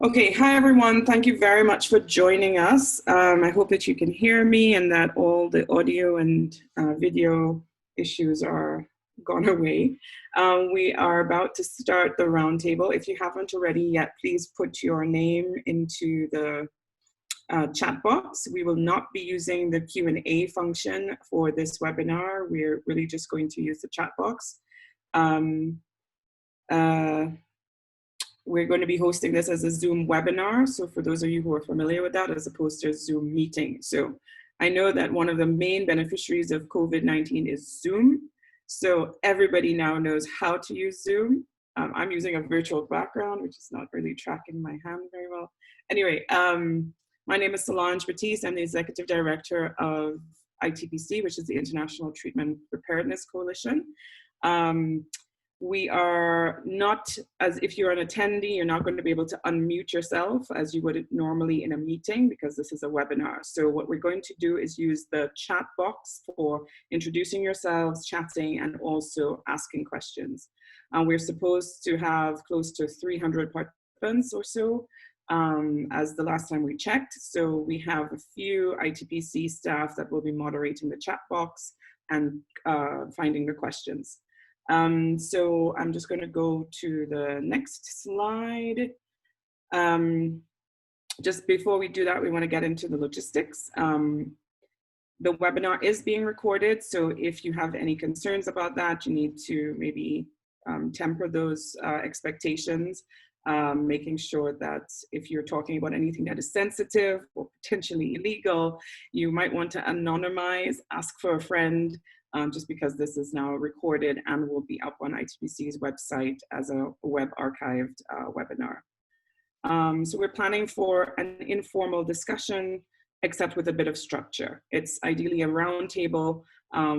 Okay, hi everyone. Thank you very much for joining us. I hope that you can hear me and that all the audio and video issues are gone away. We are about to start the roundtable. If you haven't already yet, please put your name into the chat box. We will not be using the Q&A function for this webinar. We're really just going to use the chat box. We're going to be hosting this as a Zoom webinar. So for those of you who are familiar with that, as opposed to a Zoom meeting. So I know that one of the main beneficiaries of COVID-19 is Zoom. So everybody now knows how to use Zoom. I'm using a virtual background, which is not really tracking my hand very well. Anyway, my name is Solange Batiste. I'm the Executive Director of ITPC, which is the International Treatment Preparedness Coalition. We are not, as if you're an attendee, you're not going to be able to unmute yourself as you would normally in a meeting because this is a webinar. So what we're going to do is use the chat box for introducing yourselves, chatting, and also asking questions. We're supposed to have close to 300 participants or so as the last time we checked. So we have a few ITPC staff that will be moderating the chat box and finding the questions. So I'm just going to go to the next slide. Just before we do that, we want to get into the logistics. The webinar is being recorded, so if you have any concerns about that, you need to maybe temper those expectations, making sure that if you're talking about anything that is sensitive or potentially illegal, you might want to anonymize, ask for a friend, just because this is now recorded and will be up on ITPC's website as a web archived webinar. So we're planning for an informal discussion, except with a bit of structure. It's ideally a roundtable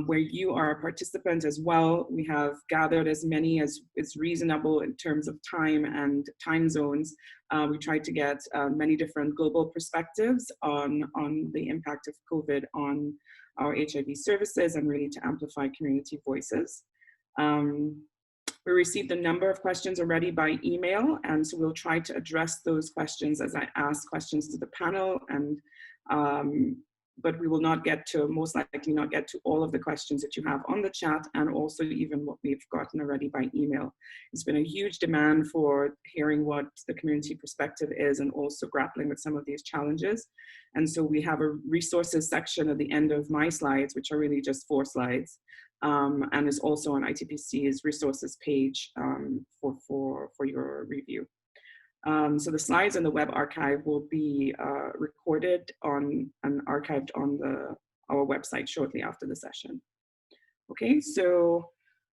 where you are a participant as well. We have gathered as many as is reasonable in terms of time and time zones. We tried to get many different global perspectives on the impact of COVID on our HIV services and really to amplify community voices. We received a number of questions already by email, and so we'll try to address those questions as I ask questions to the panel, and but we will not get to, most likely not get to all of the questions that you have on the chat, and also even what we've gotten already by email. It's been a huge demand for hearing what the community perspective is and also grappling with some of these challenges. And so we have a resources section at the end of my slides, which are really just 4 slides, and is also on ITPC's resources page for your review. So the slides in the web archive will be recorded on and archived on our website shortly after the session. Okay, so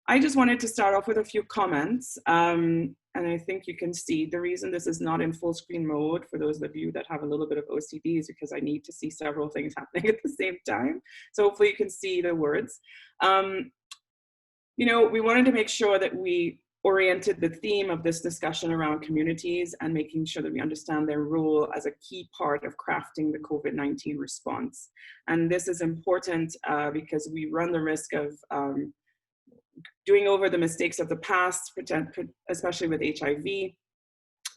I just wanted to start off with a few comments. And I think you can see the reason this is not in full screen mode for those of you that have a little bit of OCD is because I need to see several things happening at the same time. So hopefully you can see the words. You know, we wanted to make sure that we oriented the theme of this discussion around communities and making sure that we understand their role as a key part of crafting the COVID-19 response. And this is important because we run the risk of doing over the mistakes of the past, especially with HIV,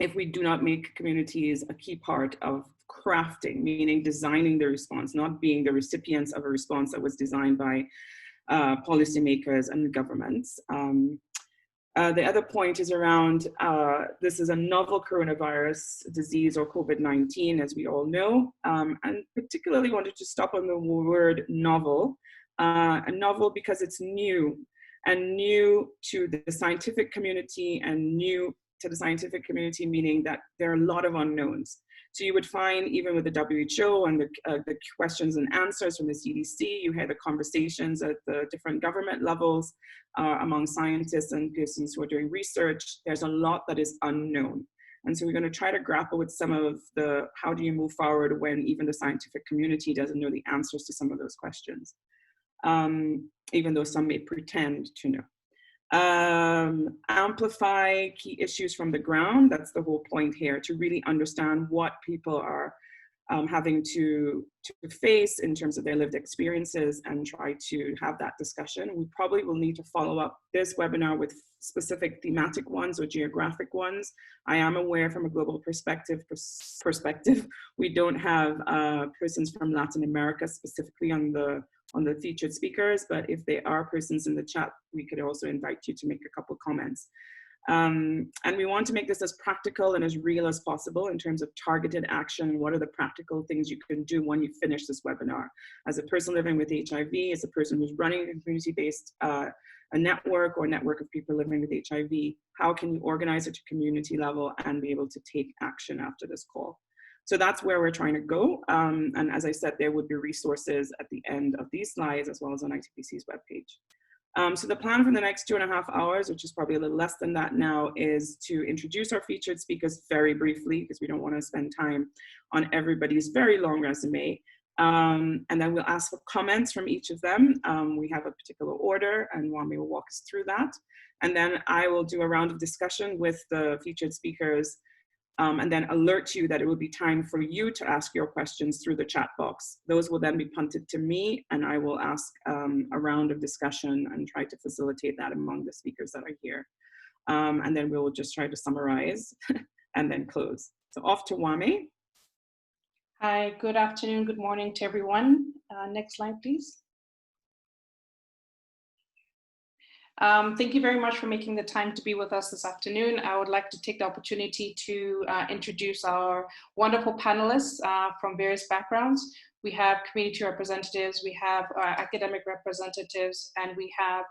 if we do not make communities a key part of crafting, meaning designing the response, not being the recipients of a response that was designed by policymakers and governments. The other point is around, this is a novel coronavirus disease or COVID-19, as we all know, and particularly wanted to stop on the word novel. A novel because it's new, and new to the scientific community, and new to the scientific community, meaning that there are a lot of unknowns. So you would find, even with the WHO and the questions and answers from the CDC, you had the conversations at the different government levels among scientists and persons who are doing research. There's a lot that is unknown. And so we're going to try to grapple with some of the, how do you move forward when even the scientific community doesn't know the answers to some of those questions, even though some may pretend to know. Amplify key issues from the ground. That's the whole point here, to really understand what people are having to face in terms of their lived experiences and try to have that discussion. We probably will need to follow up this webinar with specific thematic ones or geographic ones. I am aware from a global perspective, we don't have persons from Latin America specifically on the featured speakers, but if there are persons in the chat, we could also invite you to make a couple comments. And we want to make this as practical and as real as possible in terms of targeted action. What are the practical things you can do when you finish this webinar? As a person living with HIV, as a person who's running a community-based a network or a network of people living with HIV, how can you organize at a community level and be able to take action after this call? So that's where we're trying to go. And as I said, there would be resources at the end of these slides as well as on ITPC's webpage. So the plan for the next 2.5 hours, which is probably a little less than that now, is to introduce our featured speakers very briefly, because we don't want to spend time on everybody's very long resume. And then we'll ask for comments from each of them. We have a particular order, and Wami will walk us through that. And then I will do a round of discussion with the featured speakers, and then alert you that it will be time for you to ask your questions through the chat box. Those will then be punted to me, and I will ask a round of discussion and try to facilitate that among the speakers that are here. And then we will just try to summarize and then close. So off to Wami. Hi, good afternoon, good morning to everyone. Next slide, please. Thank you very much for making the time to be with us this afternoon. I would like to take the opportunity to introduce our wonderful panelists from various backgrounds. We have community representatives, we have academic representatives, and we have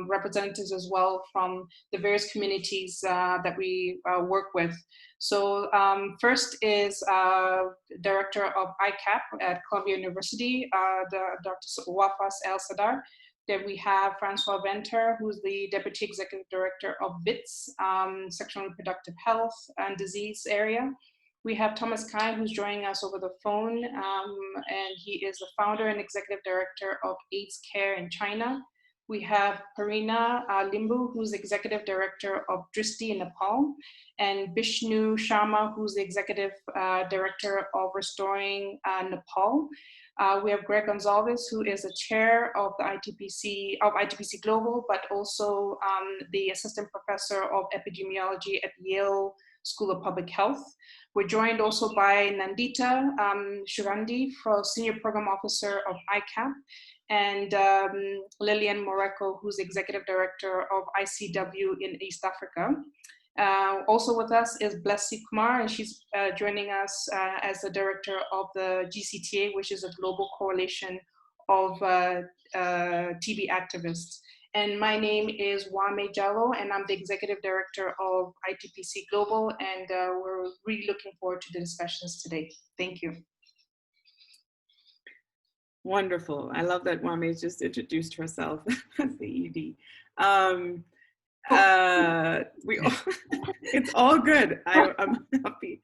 representatives as well from the various communities that we work with. So first is Director of ICAP at Columbia University, Dr. Wafas El-Sadar. Then we have Francois Venter, who's the Deputy Executive Director of Wits, Sexual and Reproductive Health and Disease area. We have Thomas Kai, who's joining us over the phone, and he is the founder and executive director of AIDS Care in China. We have Parina Limbu, who's executive director of Dristi in Nepal, and Bishnu Sharma, who's the executive director of Restoring Nepal. We have Gregg Gonsalves, who is the chair of the ITPC Global, but also the assistant professor of epidemiology at Yale School of Public Health. We're joined also by Nandita Sugandhi, senior program officer of ICAP, and Lilian Mworeko, who's executive director of ICW in East Africa. Also with us is Blessy Kumar, and she's joining us as the director of the GCTA, which is a global coalition of TB activists. And my name is Wame Jallo, and I'm the executive director of ITPC Global, and we're really looking forward to the discussions today. Thank you. Wonderful. I love that Wame just introduced herself as the ED. It's all good. I'm happy.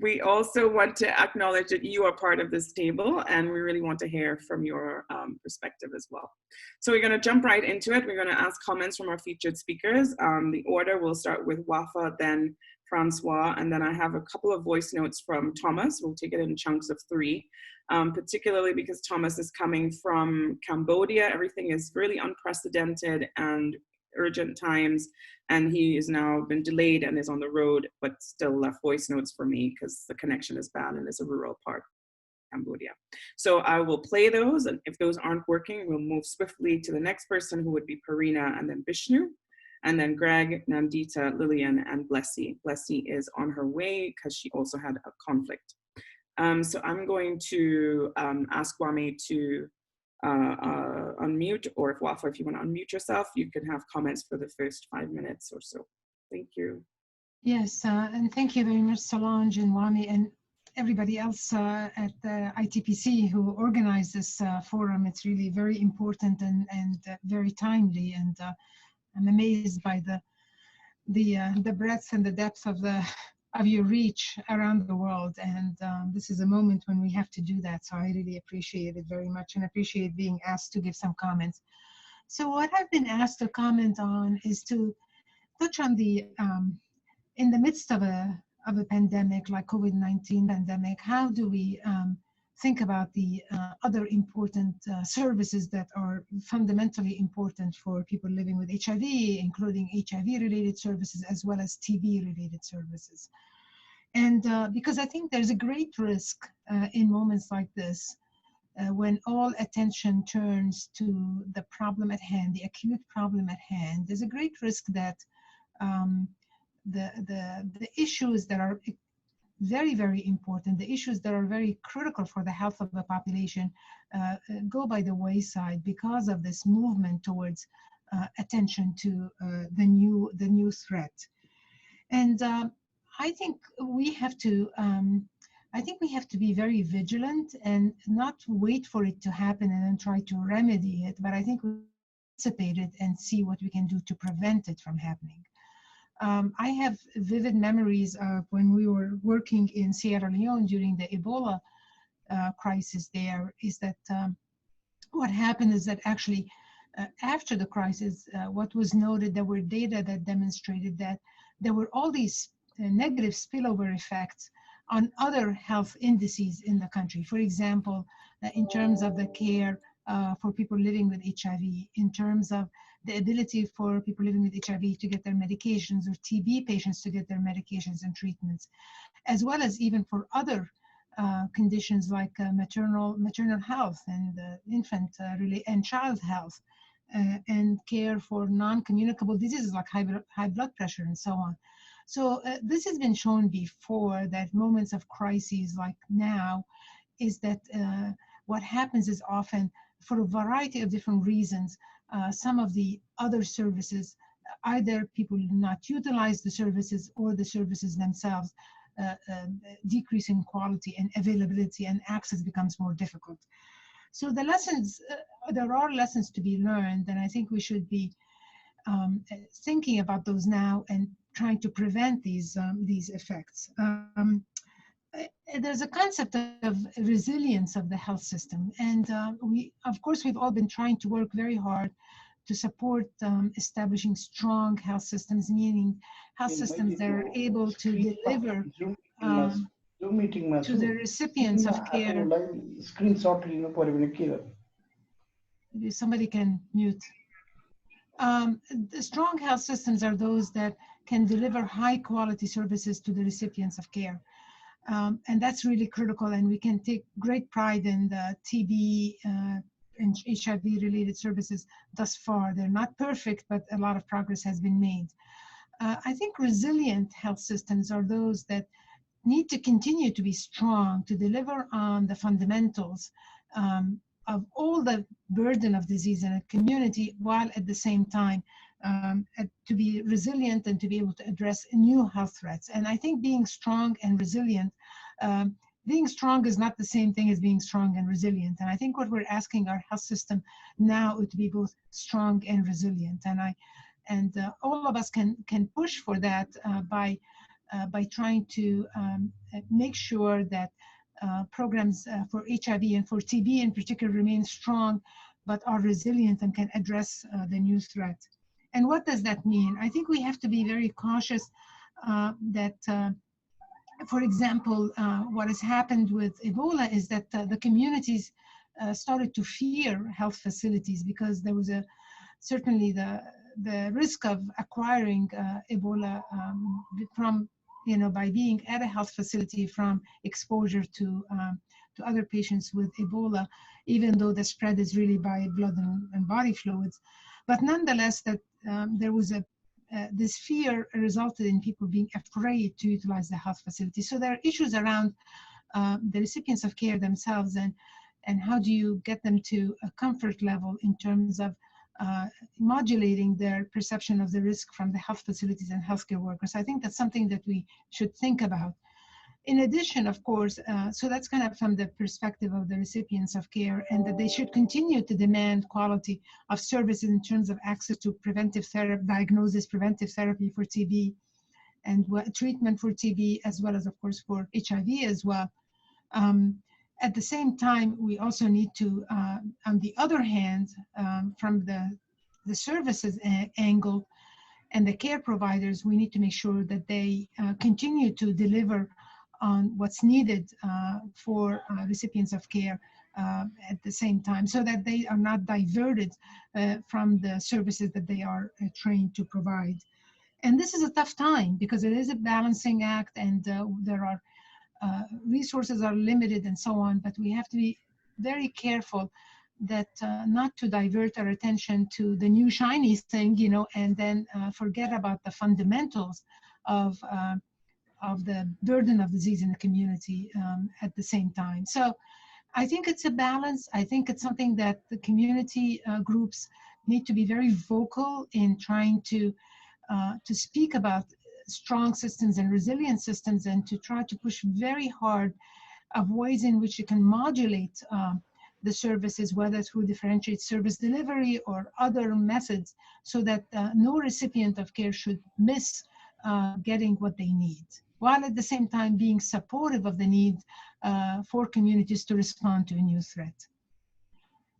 We also want to acknowledge that you are part of this table, and we really want to hear from your perspective as well. So we're going to jump right into it. We're going to ask comments from our featured speakers. The order will start with Wafa, then Francois, and then I have a couple of voice notes from Thomas. We'll take it in chunks of 3, particularly because Thomas is coming from Cambodia. Everything is really unprecedented and urgent times, and he has now been delayed and is on the road, but still left voice notes for me because the connection is bad and it's a rural part of Cambodia. So I will play those, and if those aren't working, we'll move swiftly to the next person, who would be Parina, and then Bishnu, and then Gregg, Nandita, Lilian, and Blessy. Blessy is on her way because she also had a conflict. So I'm going to ask Wame to unmute, or if Wafa, if you want to unmute yourself, you can have comments for the first 5 minutes or so. Thank you. Yes, and thank you very much, Solange and Wami and everybody else at the ITPC who organized this forum. It's really very important and very timely, and I'm amazed by the breadth and the depth of your reach around the world, and this is a moment when we have to do that, so I really appreciate it very much and appreciate being asked to give some comments. So what I've been asked to comment on is to touch on the in the midst of a a pandemic like COVID-19 pandemic, how do we think about the other important services that are fundamentally important for people living with HIV, including HIV-related services as well as TB-related services. And because I think there's a great risk in moments like this, when all attention turns to the problem at hand, the acute problem at hand, there's a great risk that the issues that are very, very important, the issues that are very critical for the health of the population go by the wayside because of this movement towards attention to the new threat. And I think we have to be very vigilant and not wait for it to happen and then try to remedy it, but I think we anticipate it and see what we can do to prevent it from happening. I have vivid memories of when we were working in Sierra Leone during the Ebola crisis there, is that what happened is that actually after the crisis, what was noted, there were data that demonstrated that there were all these negative spillover effects on other health indices in the country. For example, in terms of the care for people living with HIV, in terms of the ability for people living with HIV to get their medications, or TB patients to get their medications and treatments, as well as even for other conditions like maternal health and infant and child health, and care for non-communicable diseases like high blood pressure and so on. So this has been shown before, that moments of crises like now is that what happens is often, for a variety of different reasons, some of the other services, either people not utilize the services or the services themselves decrease in quality and availability, and access becomes more difficult. So the lessons, there are lessons to be learned, and I think we should be thinking about those now and trying to prevent these effects. There's a concept of resilience of the health system, and we've all been trying to work very hard to support establishing strong health systems, meaning health systems that are able to deliver to the recipients of care. Somebody can mute. The strong health systems are those that can deliver high quality services to the recipients of care. And that's really critical, and we can take great pride in the TB and HIV related services thus far. They're not perfect, but a lot of progress has been made. I think resilient health systems are those that need to continue to be strong to deliver on the fundamentals of all the burden of disease in a community, while at the same time to be resilient and to be able to address new health threats. And I think being strong and resilient, being strong is not the same thing as being strong and resilient. And I think what we're asking our health system now is to be both strong and resilient. And all of us can push for that by trying to make sure that programs for HIV and for TB in particular remain strong, but are resilient and can address the new threat. And what does that mean? I think we have to be very cautious that, for example, what has happened with Ebola is that the communities started to fear health facilities, because there was certainly the risk of acquiring Ebola from, by being at a health facility from exposure to other patients with Ebola, even though the spread is really by blood and body fluids. But nonetheless, that there was this fear resulted in people being afraid to utilize the health facility. So there are issues around the recipients of care themselves, and how do you get them to a comfort level in terms of modulating their perception of the risk from the health facilities and healthcare workers. I think that's something that we should think about. In addition, of course, so that's kind of from the perspective of the recipients of care, and that they should continue to demand quality of services in terms of access to preventive therapy, diagnosis, preventive therapy for TB, and treatment for TB, as well as, of course, for HIV as well. At the same time, we also need to, on the other hand, from the services angle, And the care providers, we need to make sure that they continue to deliver on what's needed for recipients of care at the same time, so that they are not diverted from the services that they are trained to provide. And this is a tough time because it is a balancing act, and there are resources are limited and so on, but we have to be very careful that not to divert our attention to the new shiny thing, you know, and then forget about the fundamentals of the burden of disease in the community at the same time. So I think it's a balance. I think it's something that the community groups need to be very vocal in trying to speak about strong systems and resilient systems, and to try to push very hard of ways in which you can modulate the services, whether through differentiated service delivery or other methods, so that no recipient of care should miss getting what they need, while at the same time being supportive of the need for communities to respond to a new threat.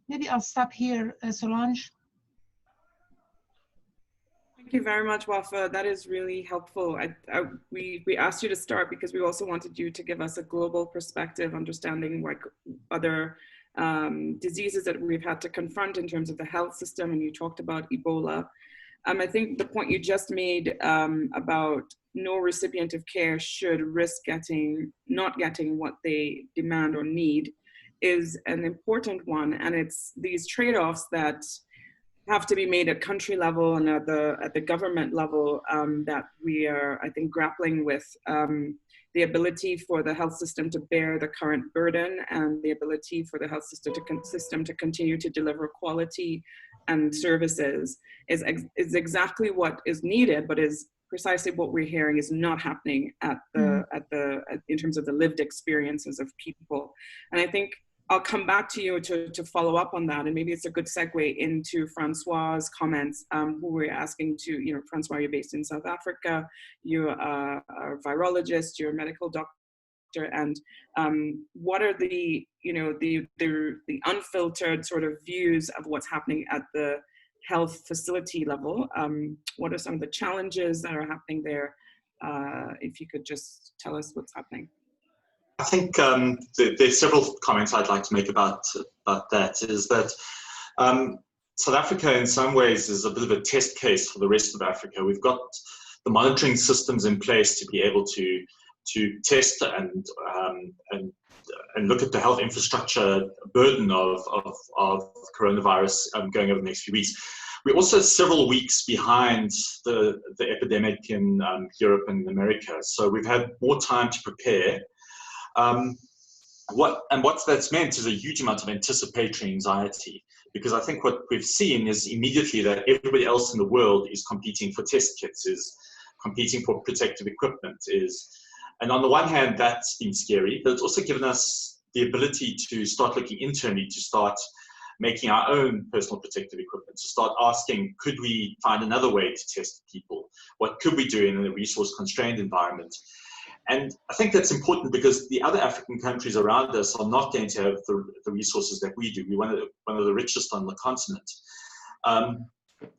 Maybe I'll stop here, Solange. Thank you very much, Wafa. That is really helpful. We asked you to start because we also wanted you to give us a global perspective, understanding like other diseases that we've had to confront in terms of the health system, and you talked about Ebola. I think the point you just made about no recipient of care should risk not getting what they demand or need is an important one, and it's these trade-offs that have to be made at country level and at the government level that we are, I think, grappling with the ability for the health system to bear the current burden, and the ability for the health system to continue to deliver quality and services is exactly what is needed, but is precisely what we're hearing is not happening in terms of the lived experiences of people. And I think I'll come back to you to follow up on that, and maybe it's a good segue into Francois' comments, who we're asking to, you know, Francois, you're based in South Africa, you're a virologist, you're a medical doctor, and what are the, you know, the unfiltered sort of views of what's happening at the health facility level? What are some of the challenges that are happening there? If you could just tell us what's happening. I think there's several comments I'd like to make about that. Is that South Africa in some ways is a bit of a test case for the rest of Africa. We've got the monitoring systems in place to be able to test and look at the health infrastructure burden of coronavirus going over the next few weeks. We're also several weeks behind the epidemic in Europe and America, so we've had more time to prepare. What that's meant is a huge amount of anticipatory anxiety, because I think what we've seen is immediately that everybody else in the world is competing for test kits, is competing for protective equipment, and on the one hand that's been scary, but it's also given us the ability to start looking internally, to start making our own personal protective equipment, to start asking, could we find another way to test people? What could we do in a resource-constrained environment? And I think that's important because the other African countries around us are not going to have the resources that we do. We're one of the richest on the continent.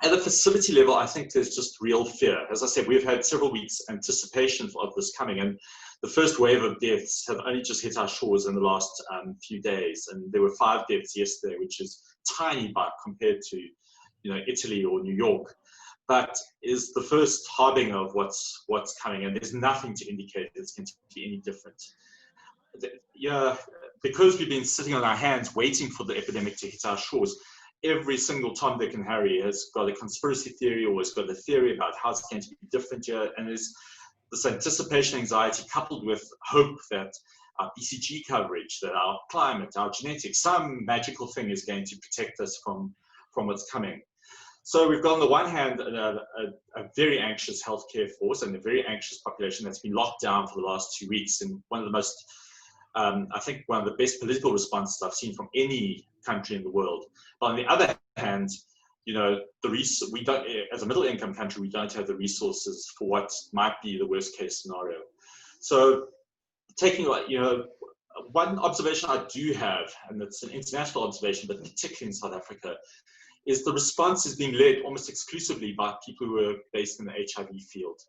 At a facility level, I think there's just real fear. As I said, we've had several weeks anticipation of this coming, and the first wave of deaths have only just hit our shores in the last few days. And there were 5 deaths yesterday, which is tiny compared to, you know, Italy or New York, but is the first harbinger of what's coming, and there's nothing to indicate it's going to be any different. Yeah, because we've been sitting on our hands waiting for the epidemic to hit our shores, every single Tom, Dick, and Harry has got a conspiracy theory or has got a theory about how it's going to be different here, and there's this anticipation anxiety coupled with hope that our BCG coverage, that our climate, our genetics, some magical thing is going to protect us from what's coming. So we've got on the one hand a very anxious healthcare force and a very anxious population that's been locked down for the last 2 weeks, and one of the most, I think one of the best political responses I've seen from any country in the world. But on the other hand, you know, we don't, as a middle income country, we don't have the resources for what might be the worst case scenario. So taking, you know, one observation I do have, and it's an international observation, but particularly in South Africa, is the response is being led almost exclusively by people who are based in the HIV field.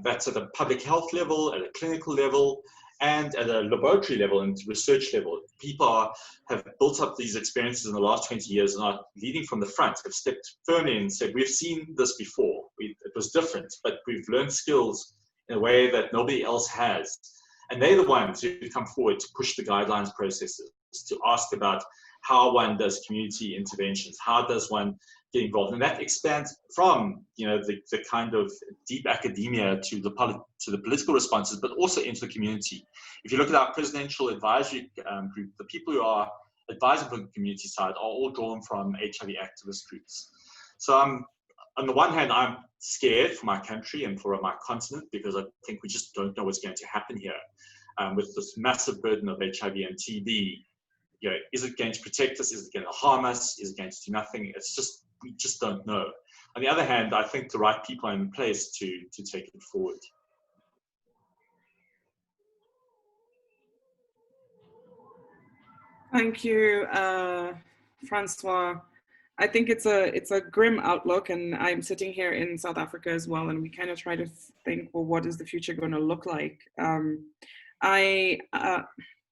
That's at a public health level, at a clinical level, and at a laboratory level and research level. People have built up these experiences in the last 20 years and are leading from the front, have stepped firmly in and said, we've seen this before. It was different, but we've learned skills in a way that nobody else has. And they're the ones who come forward to push the guidelines processes, to ask about how one does community interventions, how does one get involved, and that expands from the kind of deep academia to the political responses, but also into the community. If you look at our presidential advisory group, the people who are advising from the community side are all drawn from HIV activist groups. So on the one hand, I'm scared for my country and for my continent because I think we just don't know what's going to happen here with this massive burden of HIV and TB. Is it going to protect us? Is it going to harm us? Is it going to do nothing? We just don't know. On the other hand, I think the right people are in place to take it forward. Thank you, Francois. I think it's a grim outlook, and I'm sitting here in South Africa as well, and we kind of try to think, well, what is the future going to look like?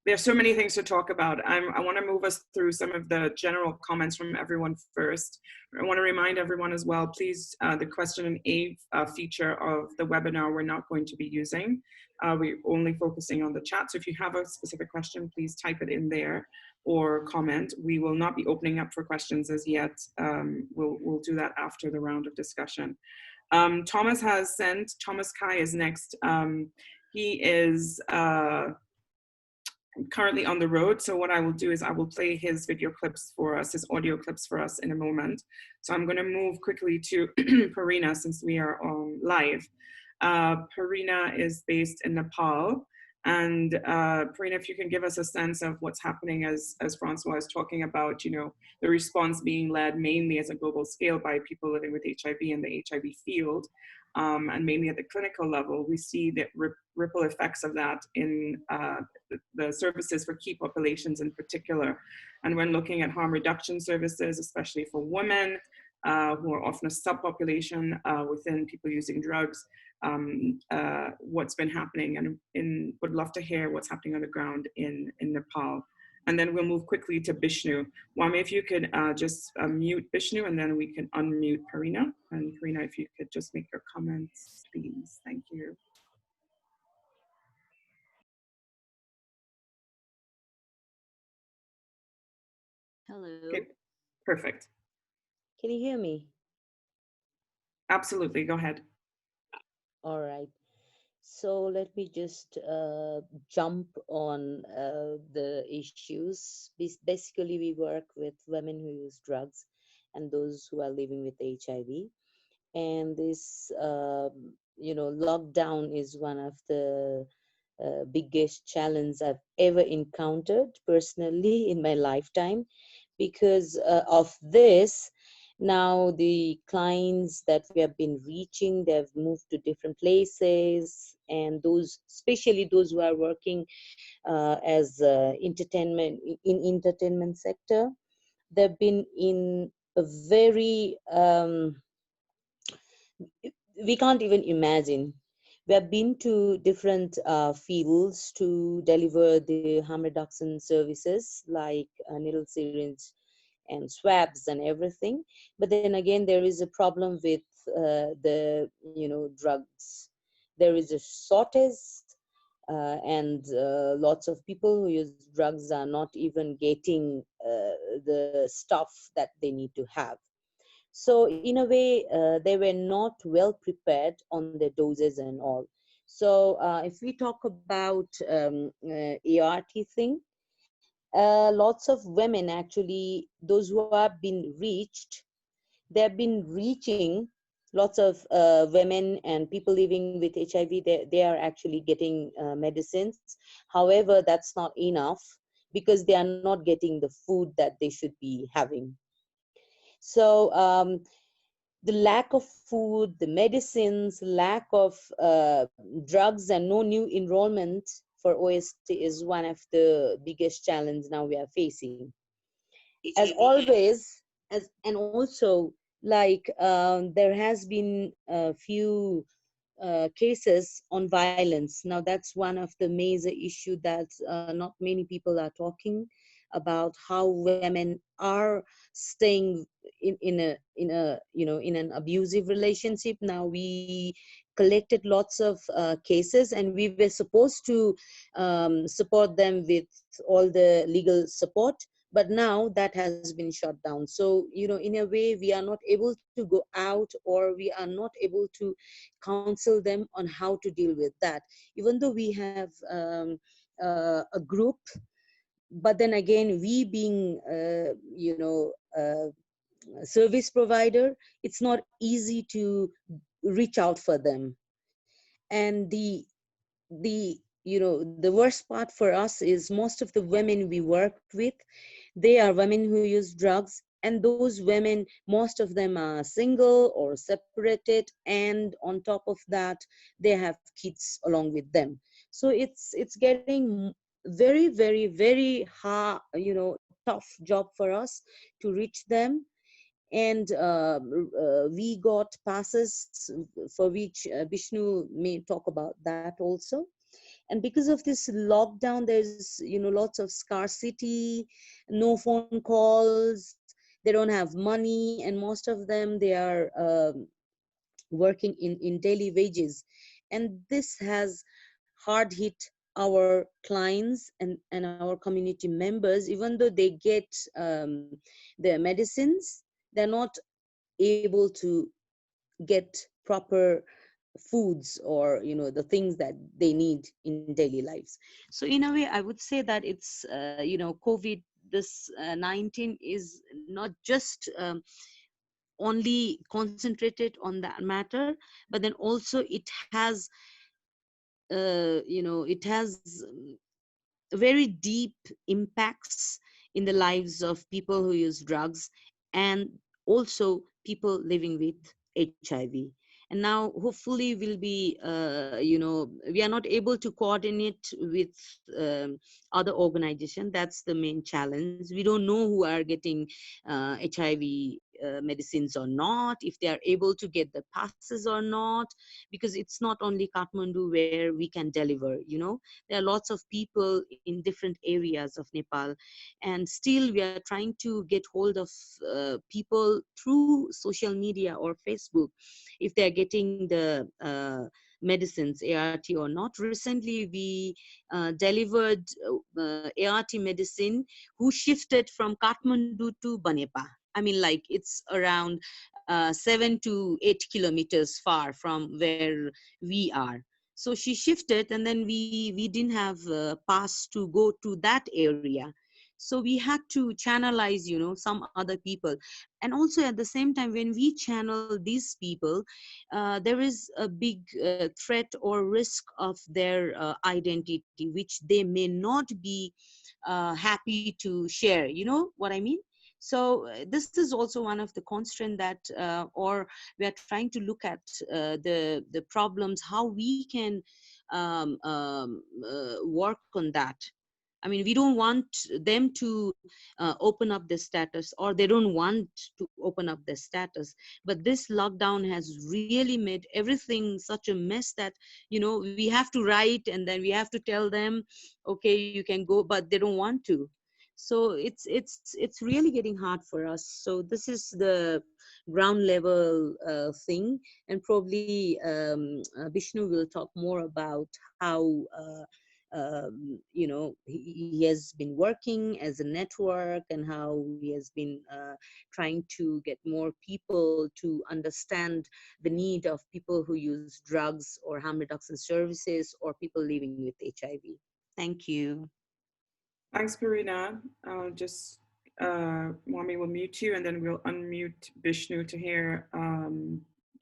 There's so many things to talk about. I want to move us through some of the general comments from everyone first. I want to remind everyone as well, please, the question and A feature of the webinar we're not going to be using. We're only focusing on the chat. So if you have a specific question, please type it in there or comment. We will not be opening up for questions as yet. We'll do that after the round of discussion. Thomas Kai is next. He is currently on the road. So what I will do is I will play his video clips for us, his audio clips for us in a moment. So I'm going to move quickly to Parina since we are on live. Parina is based in Nepal. And Parina, if you can give us a sense of what's happening as Francois is talking about, the response being led mainly as a global scale by people living with HIV in the HIV field. And mainly at the clinical level, we see the ripple effects of that in the services for key populations in particular. And when looking at harm reduction services, especially for women, who are often a subpopulation within people using drugs, what's been happening, and would love to hear what's happening on the ground in Nepal. And then we'll move quickly to Bishnu. Wami, if you could just mute Bishnu, and then we can unmute Parina. And Parina, if you could just make your comments, please. Thank you. Hello. Okay, perfect. Can you hear me? Absolutely, go ahead. All right. So let me just jump on the issues. Basically, we work with women who use drugs and those who are living with HIV. And this, lockdown is one of the biggest challenges I've ever encountered personally in my lifetime. Because of this, now the clients that we have been reaching, they've moved to different places, and those, especially those who are working as entertainment sector, they've been in a very we can't even imagine. We have been to different fields to deliver the harm reduction services like needle syringe and swabs and everything. But then again, there is a problem with the drugs. There is a shortage, and lots of people who use drugs are not even getting the stuff that they need to have. So in a way, they were not well prepared on the doses and all. So if we talk about ART thing, lots of women actually, those who have been reached, they have been reaching lots of women and people living with HIV. They are actually getting medicines. However, that's not enough because they are not getting the food that they should be having. So the lack of food, the medicines, lack of drugs, and no new enrollment for OST is one of the biggest challenges now we are facing. As always, and also like there has been a few cases on violence. Now that's one of the major issue that not many people are talking about, how women are staying in a in an abusive relationship. Now we collected lots of cases, and we were supposed to support them with all the legal support, but now that has been shut down. So in a way we are not able to go out, or we are not able to counsel them on how to deal with that, even though we have a group. But then again, we being a service provider, it's not easy to reach out for them. And the worst part for us is most of the women we work with, they are women who use drugs, and those women, most of them are single or separated, and on top of that they have kids along with them. So it's getting very, very, very hard, tough job for us to reach them. And we got passes for which Vishnu may talk about that also. And because of this lockdown, there's lots of scarcity, no phone calls, they don't have money, and most of them, they are working in daily wages. And this has hard hit our clients and our community members. Even though they get their medicines, they're not able to get proper foods, or the things that they need in daily lives. So in a way I would say that it's COVID, this 19 is not just only concentrated on that matter, but then also it has it has very deep impacts in the lives of people who use drugs, and also people living with HIV. And now hopefully we'll be we are not able to coordinate with other organizations. That's the main challenge. We don't know who are getting HIV medicines or not, if they are able to get the passes or not, because it's not only Kathmandu where we can deliver. There are lots of people in different areas of Nepal, and still we are trying to get hold of people through social media or Facebook, if they're getting the medicines, ART or not. Recently, we delivered ART medicine who shifted from Kathmandu to Banepa. I mean, like it's around 7 to 8 kilometers far from where we are. So she shifted, and then we didn't have a pass to go to that area. So we had to channelize, some other people. And also at the same time, when we channel these people, there is a big threat or risk of their identity, which they may not be happy to share. You know what I mean? So this is also one of the constraints that, or we are trying to look at the problems, how we can work on that. I mean, we don't want them to open up their status, or they don't want to open up their status. But this lockdown has really made everything such a mess that, we have to write, and then we have to tell them, okay, you can go, but they don't want to. So it's really getting hard for us. So this is the ground level thing, and probably Vishnu will talk more about how he has been working as a network, and how he has been trying to get more people to understand the need of people who use drugs or harm reduction services, or people living with HIV. Thank you. Thanks, Parina. Mwami will mute you, and then we'll unmute Vishnu to hear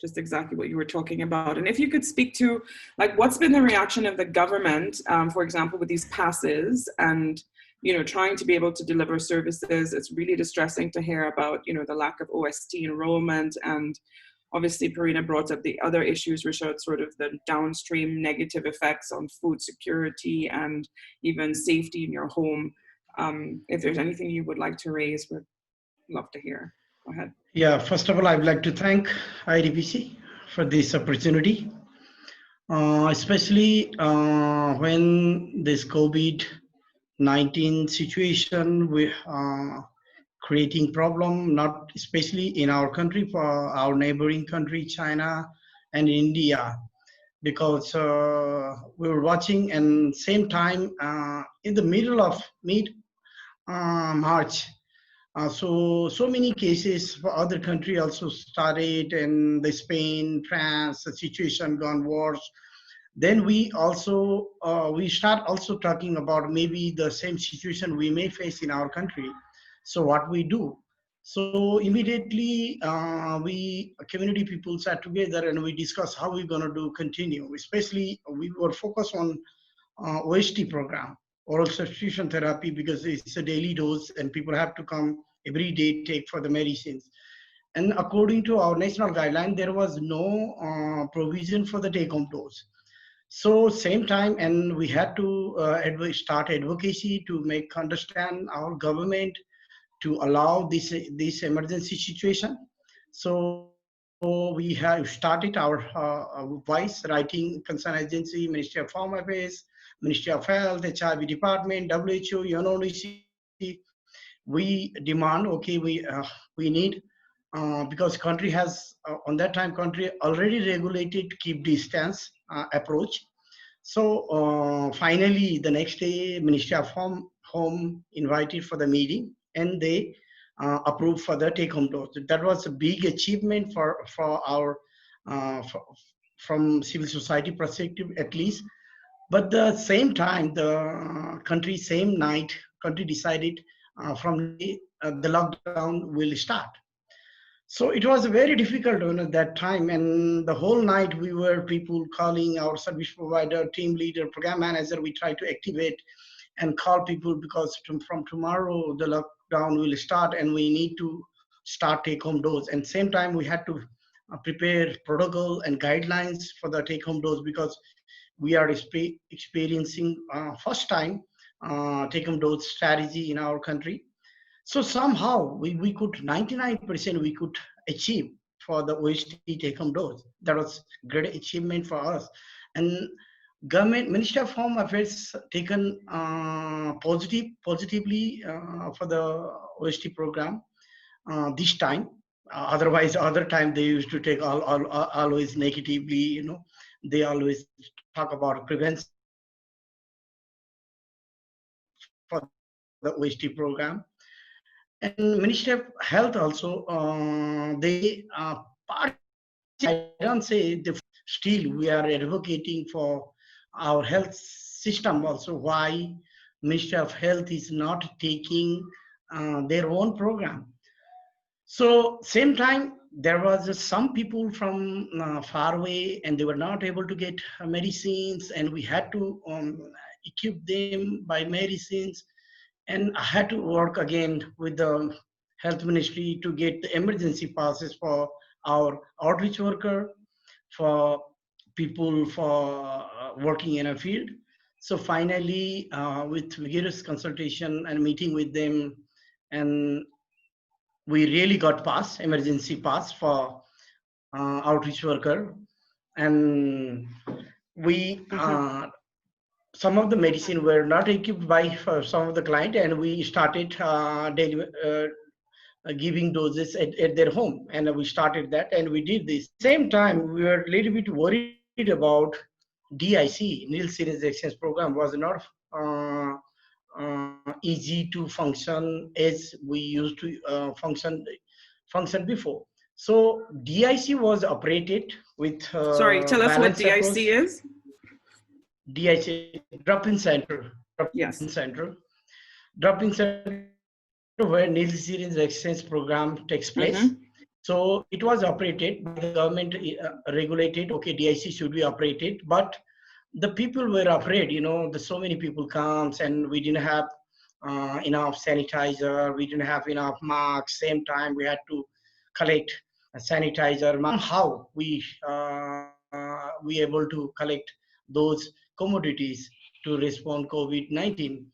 just exactly what you were talking about. And if you could speak to, like, what's been the reaction of the government, for example, with these passes and, trying to be able to deliver services. It's really distressing to hear about, the lack of OST enrollment. And obviously, Parina brought up the other issues, which are sort of the downstream negative effects on food security and even safety in your home. If there's anything you would like to raise, we'd love to hear. Go ahead. Yeah, first of all, I would like to thank ITPC for this opportunity, especially when this COVID-19 situation we creating problem, not especially in our country, for our neighboring country, China and India, because we were watching, and same time in the middle of March. So many cases for other country also started, and the Spain, France, the situation gone worse. Then we also we start also talking about maybe the same situation we may face in our country. So what we do? So immediately we community people sat together and we discuss how we're gonna do continue. Especially we were focused on OST program, oral substitution therapy, because it's a daily dose and people have to come every day take for the medicines. And according to our national guideline, there was no provision for the take-home dose. So same time, and we had to start advocacy to make understand our government to allow this emergency situation. So we have started our voice writing concern agency, Ministry of Home Affairs, Ministry of Health, HIV department, WHO, UNODC. We demand, okay, we need because country has on that time country already regulated keep distance approach. So finally, the next day, Ministry of Home invited for the meeting, and they approved for the take-home dose. That was a big achievement for our from civil society perspective, at least. But the same time, the country same night, country decided from the lockdown will start. So it was very difficult at that time, and the whole night we were people calling our service provider, team leader, program manager. We tried to activate and call people because from tomorrow the lockdown will start and we need to start take-home dose. And same time we had to prepare protocol and guidelines for the take-home dose, because we are experiencing first time take-home dose strategy in our country. So somehow we could 99% we could achieve for the OST take-home dose. That was great achievement for us. And government Ministry of Home Affairs taken positively for the OST program this time. Otherwise, other time they used to take always negatively. You know, they always talk about prevention for the OST program. And Ministry of Health also, they I don't say still we are advocating for our health system also. Why Ministry of Health is not taking their own program? So same time there was some people from far away and they were not able to get medicines, and we had to equip them by medicines. And I had to work again with the health ministry to get the emergency passes for our outreach worker, for people for working in a field. So finally, with vigorous consultation and meeting with them, and we really got pass, emergency pass for outreach worker. And we some of the medicine were not equipped by some of the client, and we started giving doses at their home, and we started that, and we did this. Same time, we were a little bit worried about DIC, Needle Syringe Exchange Program was not easy to function as we used to function before. So DIC was operated with sorry, tell us what DIC approach. is. DIC, drop-in center. Yes. Drop-in center where needle syringe exchange program takes place. So it was operated by the government, regulated. Okay, DIC should be operated, but the people were afraid. You know, so many people comes, and we didn't have enough sanitizer. We didn't have enough masks. Same time, we had to collect a sanitizer. Somehow we able to collect those commodities to respond COVID-19.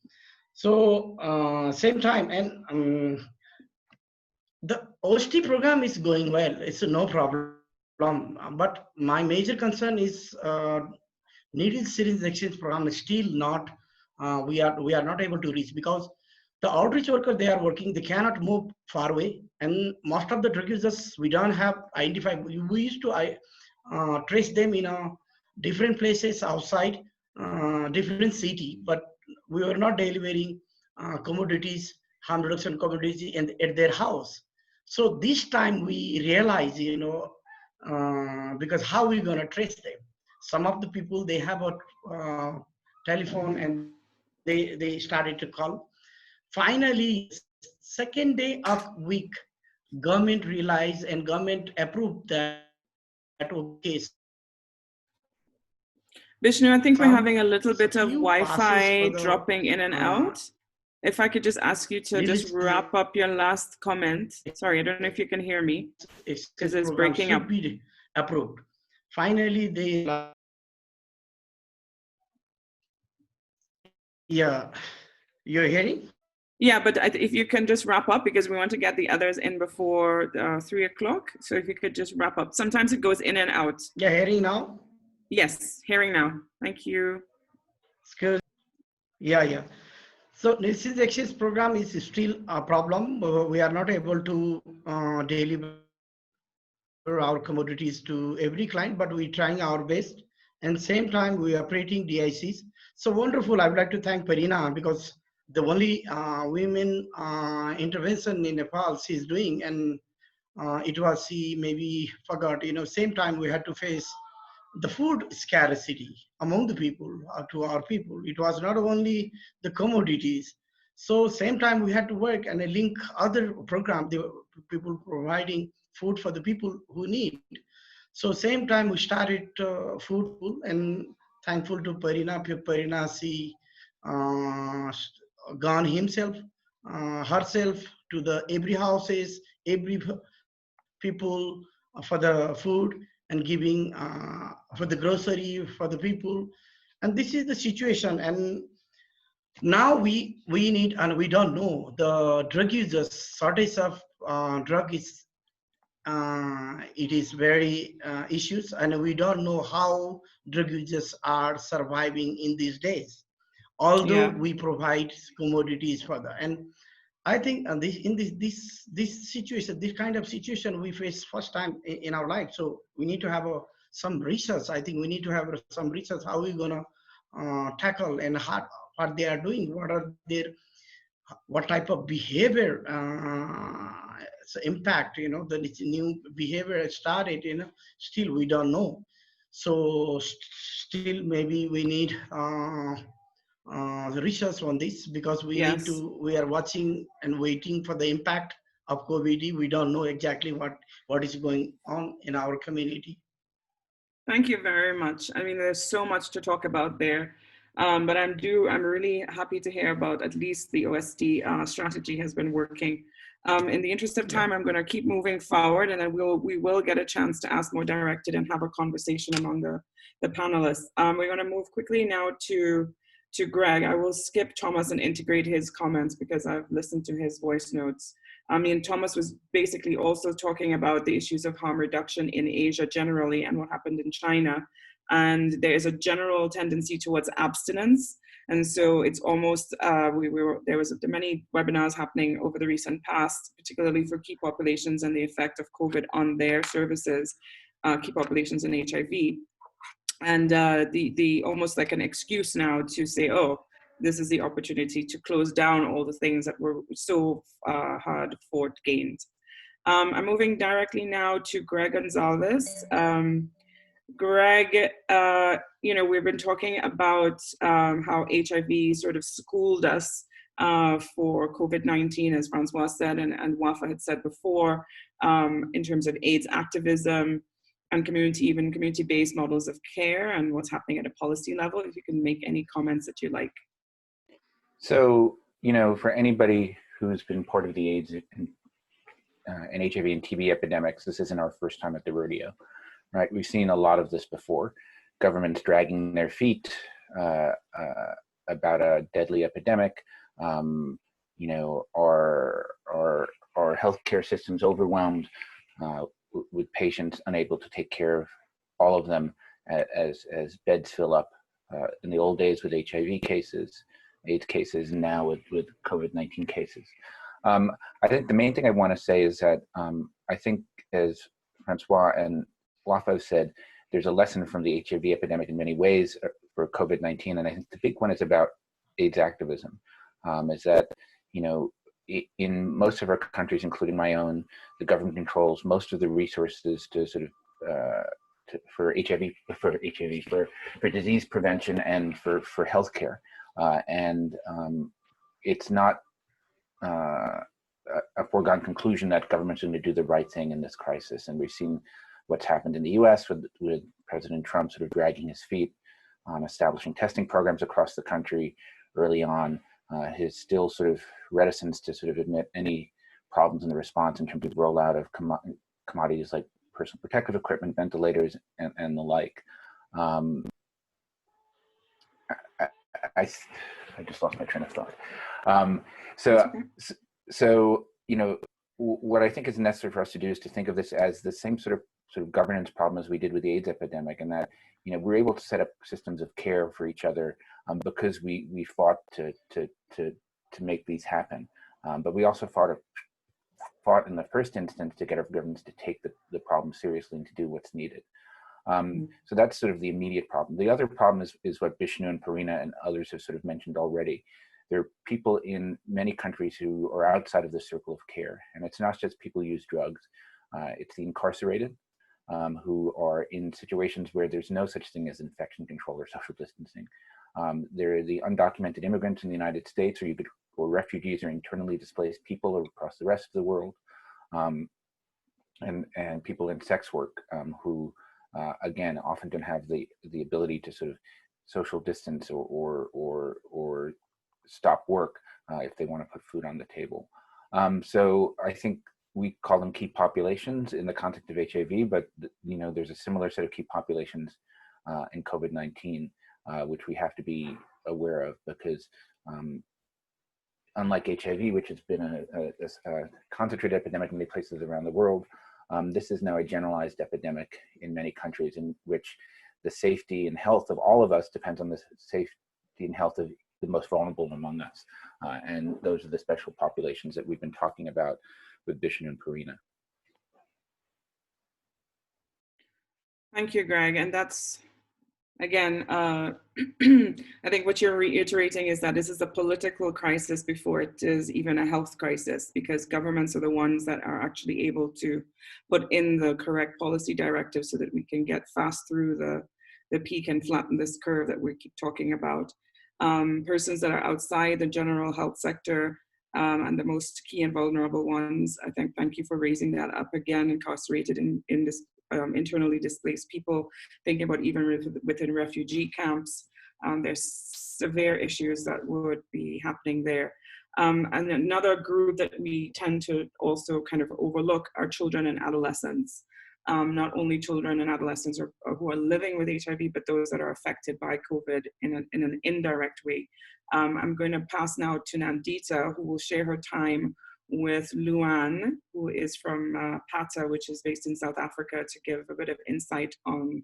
So same time, and The OST program is going well. It's no problem. But my major concern is needle syringe exchange program is still not. We are not able to reach because the outreach workers, they are working. They cannot move far away, and most of the drug users we don't have identified. We used to trace them in different places outside different city, but we were not delivering commodities, harm reduction commodities at their house. So this time we realize, because how we gonna trace them? Some of the people, they have a telephone and they started to call. Finally, second day of week, government realized and government approved that, okay, Vishnu, I think we're having a little bit of few Wi-Fi passes dropping in and out. If I could just ask you to just wrap up your last comment. Sorry, I don't know if you can hear me because it's breaking up. Be approved. Finally, they, yeah, you're hearing? Yeah, but if you can just wrap up, because we want to get the others in before 3 o'clock. So if you could just wrap up. Sometimes it goes in and out. Yeah, hearing now? Yes, hearing now. Thank you. Excuse. Yeah. So this is exchange program is still a problem. We are not able to deliver our commodities to every client, but we're trying our best. And same time, we are operating DICs. So wonderful. I would like to thank Parina because the only women intervention in Nepal she's doing, and it was, she maybe forgot, same time we had to face the food scarcity among the people, to our people. It was not only the commodities. So same time we had to work and link other programs, the people providing food for the people who need. So same time we started food, and thankful to Parina. She gone himself, herself to the every houses, every people for the food and giving for the grocery for the people. And this is the situation. And now we need, and we don't know, the drug users shortage of drug is it is very issues, and we don't know how drug users are surviving in these days, although we provide commodities for that. And I think this situation, this kind of situation we face first time in our life. So we need to have some research. I think we need to have some research how we're gonna tackle and what they are doing, what type of behavior impact, the new behavior started, still we don't know. So still maybe we need research on this, because we are watching and waiting for the impact of COVID. We don't know exactly what is going on in our community. Thank you very much. I mean, there's so much to talk about there. But I'm really happy to hear about at least the OST strategy has been working. In the interest of time, I'm going to keep moving forward, and then we will get a chance to ask more directed and have a conversation among the panelists. We're going to move quickly now to Gregg. I will skip Thomas and integrate his comments because I've listened to his voice notes. I mean, Thomas was basically also talking about the issues of harm reduction in Asia generally and what happened in China. And there is a general tendency towards abstinence. And so it's almost, there was many webinars happening over the recent past, particularly for key populations and the effect of COVID on their services, key populations in HIV. And the almost like an excuse now to say, oh, this is the opportunity to close down all the things that were so hard fought gained. I'm moving directly now to Gregg Gonsalves. Gregg, we've been talking about how HIV sort of schooled us for COVID-19, as Francois said, and Wafa had said before, in terms of AIDS activism and community-based models of care and what's happening at a policy level. If you can make any comments that you like. So, for anybody who's been part of the AIDS and HIV and TB epidemics, this isn't our first time at the rodeo, right? We've seen a lot of this before. Governments dragging their feet about a deadly epidemic, or healthcare systems overwhelmed with patients unable to take care of all of them as beds fill up in the old days with HIV cases, AIDS cases, and now with COVID-19 cases. I think the main thing I want to say is that I think, as Francois and Wafa said, there's a lesson from the HIV epidemic in many ways for COVID-19, and I think the big one is about AIDS activism. Is that, you know, in most of our countries, including my own, the government controls most of the resources to sort of for disease prevention and for healthcare, and it's not a foregone conclusion that governments are going to do the right thing in this crisis. And we've seen what's happened in the US with President Trump sort of dragging his feet on establishing testing programs across the country early on. His still sort of reticence to sort of admit any problems in the response in terms of rollout of commodities like personal protective equipment, ventilators, and the like. I just lost my train of thought. So you know, what I think is necessary for us to do is to think of this as the same sort of governance problem as we did with the AIDS epidemic, and that, you know, we're able to set up systems of care for each other because we fought to make these happen, but we also fought in the first instance to get our governments to take the problem seriously and to do what's needed. So that's sort of the immediate problem. The other problem is what Bishnu and Parina and others have sort of mentioned already. There are people in many countries who are outside of the circle of care, and it's not just people who use drugs. It's the incarcerated who are in situations where there's no such thing as infection control or social distancing. There are the undocumented immigrants in the United States, or refugees or internally displaced people across the rest of the world, and people in sex work who, again, often don't have the ability to sort of social distance or stop work if they want to put food on the table. So I think we call them key populations in the context of HIV, but you know, there's a similar set of key populations in COVID-19, which we have to be aware of, because unlike HIV, which has been a concentrated epidemic in many places around the world, this is now a generalized epidemic in many countries, in which the safety and health of all of us depends on the safety and health of the most vulnerable among us. And those are the special populations that we've been talking about with Bishnu and Parina. Thank you, Greg. And that's, again, I think what you're reiterating is that this is a political crisis before it is even a health crisis, because governments are the ones that are actually able to put in the correct policy directives so that we can get fast through the peak and flatten this curve that we keep talking about. Persons that are outside the general health sector and the most key and vulnerable ones, I think, thank you for raising that up again, incarcerated in this internally displaced people, thinking about even within refugee camps. There's severe issues that would be happening there. And another group that we tend to also kind of overlook are children and adolescents. Not only children and adolescents who are living with HIV, but those that are affected by COVID in an indirect way. I'm going to pass now to Nandita, who will share her time with Luan, who is from PATA, which is based in South Africa, to give a bit of insight on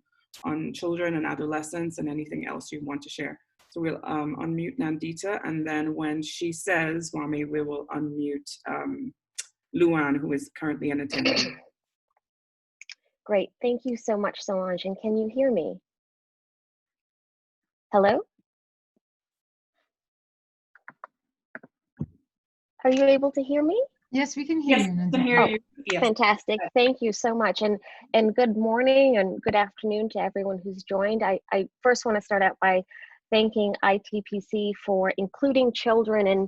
children and adolescents and anything else you want to share. So we'll unmute Nandita, and then when she says, Wami, we will unmute Luan, who is currently in attendance. Great, thank you so much, Solange. And can you hear me? Hello? Are you able to hear me? Yes, we can hear you. Yes, we can hear you. Yes. Fantastic, thank you so much. And good morning and good afternoon to everyone who's joined. I first want to start out by thanking ITPC for including children and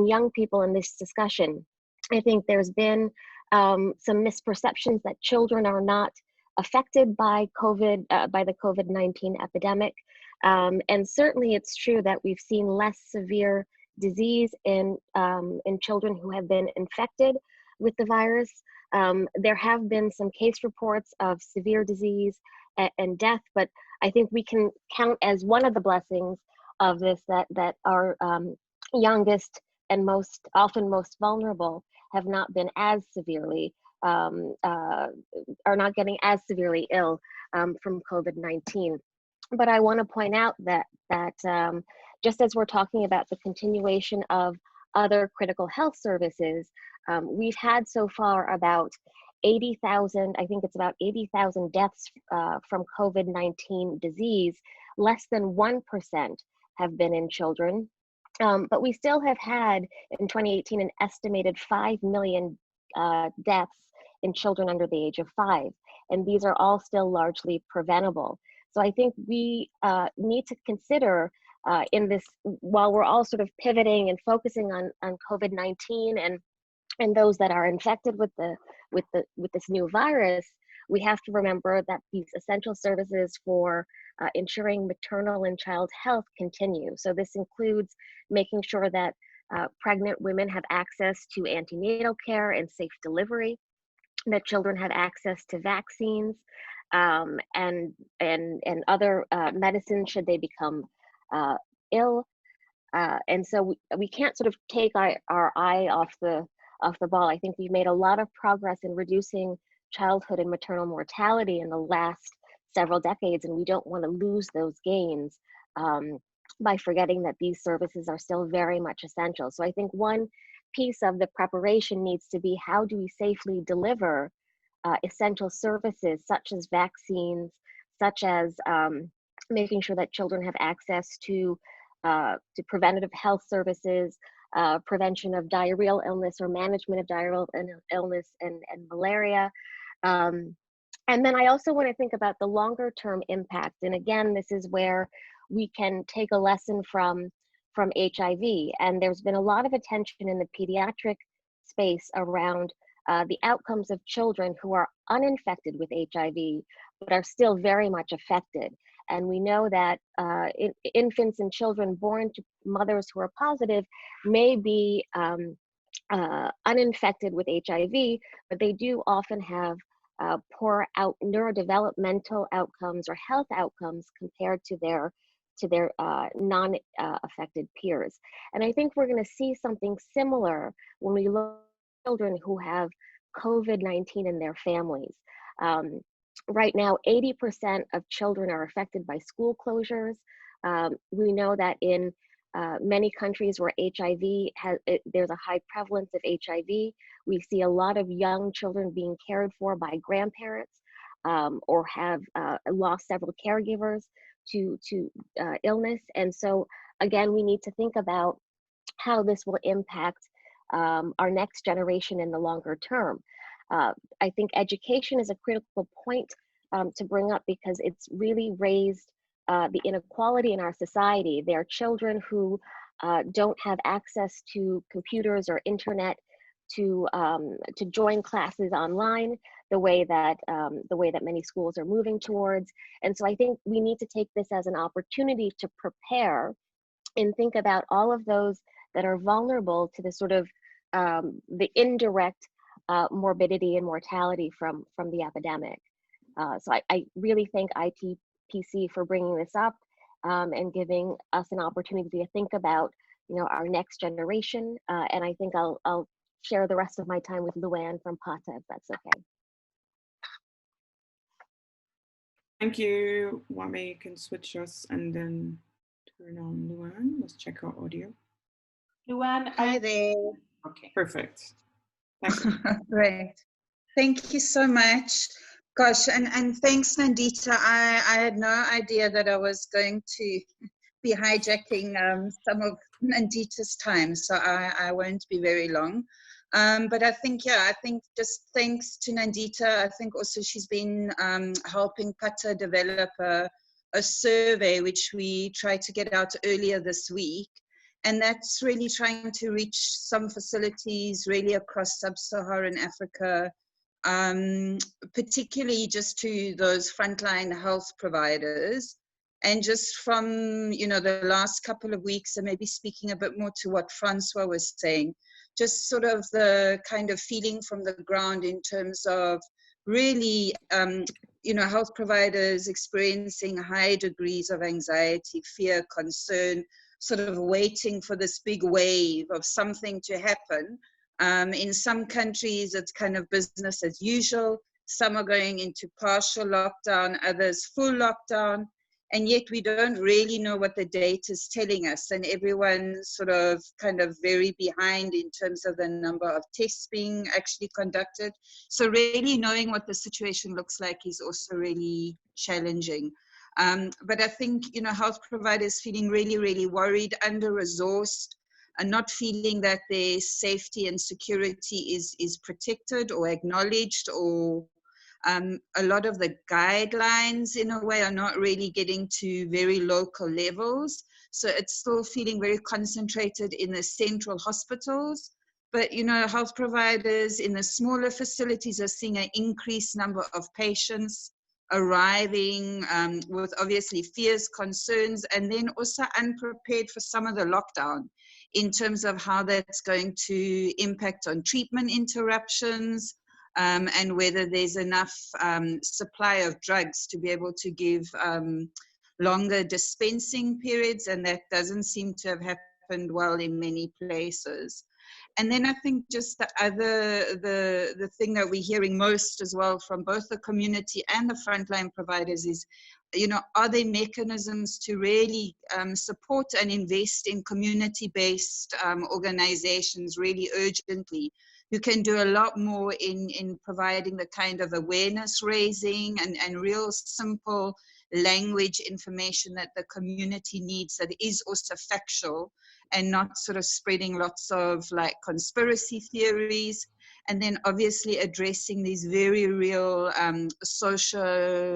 young people in this discussion. I think there's been some misperceptions that children are not affected by by the COVID-19 epidemic. And certainly it's true that we've seen less severe disease in children who have been infected with the virus. There have been some case reports of severe disease and death, but I think we can count as one of the blessings of this that our youngest and most vulnerable have not been as severely, are not getting as severely ill from COVID-19. But I want to point out that just as we're talking about the continuation of other critical health services, we've had so far about 80,000, I think it's about 80,000 deaths from COVID-19 disease. Less than 1% have been in children. But we still have had in 2018 an estimated 5 million deaths in children under the age of 5. And these are all still largely preventable. So I think we need to consider in this, while we're all sort of pivoting and focusing on COVID-19 and those that are infected with this new virus, we have to remember that these essential services for ensuring maternal and child health continue. So this includes making sure that pregnant women have access to antenatal care and safe delivery, that children have access to vaccines and other medicines should they become ill. And so we can't sort of take our eye off the ball. I think we've made a lot of progress in reducing childhood and maternal mortality in the last several decades, and we don't want to lose those gains by forgetting that these services are still very much essential. So I think one piece of the preparation needs to be, how do we safely deliver essential services such as vaccines, such as making sure that children have access to preventative health services, prevention of diarrheal illness or management of diarrheal illness and malaria. And then I also want to think about the longer term impact. And again, this is where we can take a lesson from HIV. And there's been a lot of attention in the pediatric space around the outcomes of children who are uninfected with HIV, but are still very much affected. And we know that infants and children born to mothers who are positive may be uninfected with HIV, but they do often have poor neurodevelopmental outcomes or health outcomes compared to their non-affected peers. And I think we're going to see something similar when we look at children who have COVID-19 in their families. Right now, 80% of children are affected by school closures. We know that in many countries where there's a high prevalence of HIV, we see a lot of young children being cared for by grandparents or have lost several caregivers to illness. And so again, we need to think about how this will impact our next generation in the longer term. I think education is a critical point to bring up because it's really raised the inequality in our society. There are children who don't have access to computers or internet to join classes online the way that many schools are moving towards. And so I think we need to take this as an opportunity to prepare and think about all of those that are vulnerable to the sort of the indirect morbidity and mortality from the epidemic. So I really thank ITPC for bringing this up and giving us an opportunity to think about, our next generation. And I think I'll share the rest of my time with Luann from PATA, if that's okay. Thank you. Wame, you can switch us and then turn on Luann. Let's check our audio. Luann, hi there. Okay, perfect. Thanks. Great. Thank you so much. Gosh, and thanks, Nandita. I had no idea that I was going to be hijacking some of Nandita's time, so I won't be very long. But I think just thanks to Nandita, I think also she's been helping PATA develop a survey which we tried to get out earlier this week. And that's really trying to reach some facilities really across sub-Saharan Africa, particularly just to those frontline health providers. And just from, the last couple of weeks, and maybe speaking a bit more to what Francois was saying, just sort of the kind of feeling from the ground in terms of really, health providers experiencing high degrees of anxiety, fear, concern, sort of waiting for this big wave of something to happen In some countries, it's kind of business as usual. Some are going into partial lockdown, others full lockdown. And yet we don't really know what the data is telling us. And everyone's sort of kind of very behind in terms of the number of tests being actually conducted. So really knowing what the situation looks like is also really challenging. But I think, you know, health providers feeling really, really worried, under-resourced, and not feeling that their safety and security is protected or acknowledged, or a lot of the guidelines in a way are not really getting to very local levels. So it's still feeling very concentrated in the central hospitals. But, you know, health providers in the smaller facilities are seeing an increased number of patients arriving with obviously fears, concerns, and then also unprepared for some of the lockdown in terms of how that's going to impact on treatment interruptions, and whether there's enough supply of drugs to be able to give longer dispensing periods, and that doesn't seem to have happened well in many places. And then I think just the thing that we're hearing most as well from both the community and the frontline providers is, you know, are there mechanisms to really support and invest in community-based organizations really urgently, who can do a lot more in providing the kind of awareness raising and real simple language information that the community needs, that is also factual and not sort of spreading lots of like conspiracy theories. And then obviously addressing these very real social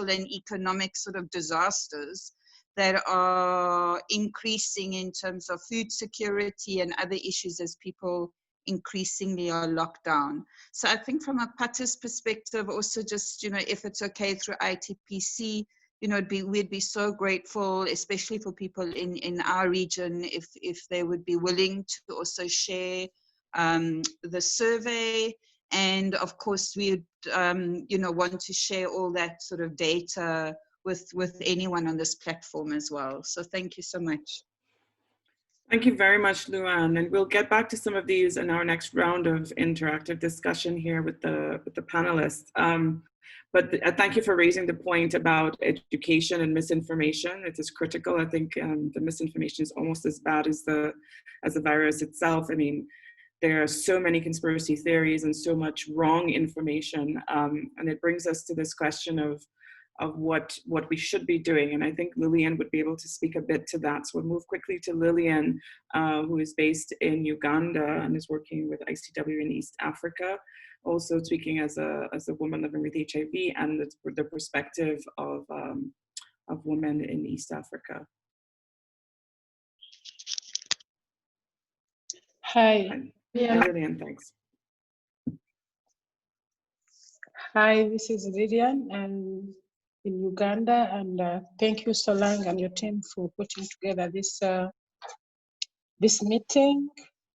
and economic sort of disasters that are increasing in terms of food security and other issues as people increasingly are locked down. So I think from a Patta's perspective, also just, you know, if it's okay through ITPC, you know, we'd be so grateful, especially for people in our region, if they would be willing to also share the survey. And of course, we'd, you know, want to share all that sort of data with anyone on this platform as well. So thank you so much. Thank you very much, Luann. And we'll get back to some of these in our next round of interactive discussion here with the panelists. But thank you for raising the point about education and misinformation. It is critical. I think the misinformation is almost as bad as the virus itself. I mean, there are so many conspiracy theories and so much wrong information. And it brings us to this question of what we should be doing. And I think Lilian would be able to speak a bit to that. So we'll move quickly to Lilian, who is based in Uganda and is working with ICW in East Africa, also speaking as a woman living with HIV and the perspective of women in East Africa. Hi. Hi, Lilian, thanks. Hi, this is Lilian and in Uganda, and thank you, Solange, and your team for putting together this meeting,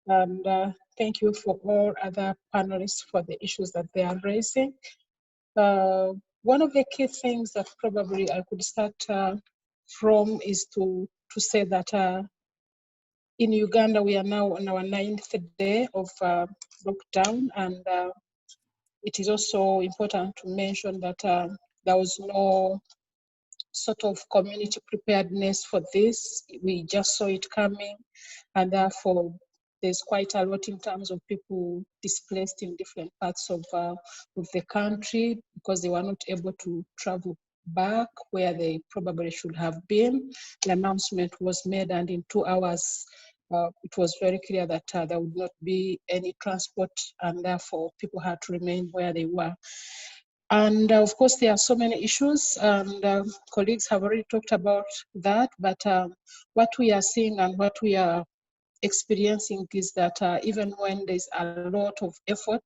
and thank you for all other panelists for the issues that they are raising. One of the key things that probably I could start from is to say that in Uganda we are now on our 9th day of lockdown, and it is also important to mention that there was no sort of community preparedness for this. We just saw it coming, and therefore there's quite a lot in terms of people displaced in different parts of the country because they were not able to travel back where they probably should have been. The announcement was made, and in 2 hours it was very clear that there would not be any transport, and therefore people had to remain where they were. And of course, there are so many issues, and colleagues have already talked about that, but what we are seeing and what we are experiencing is that even when there's a lot of effort,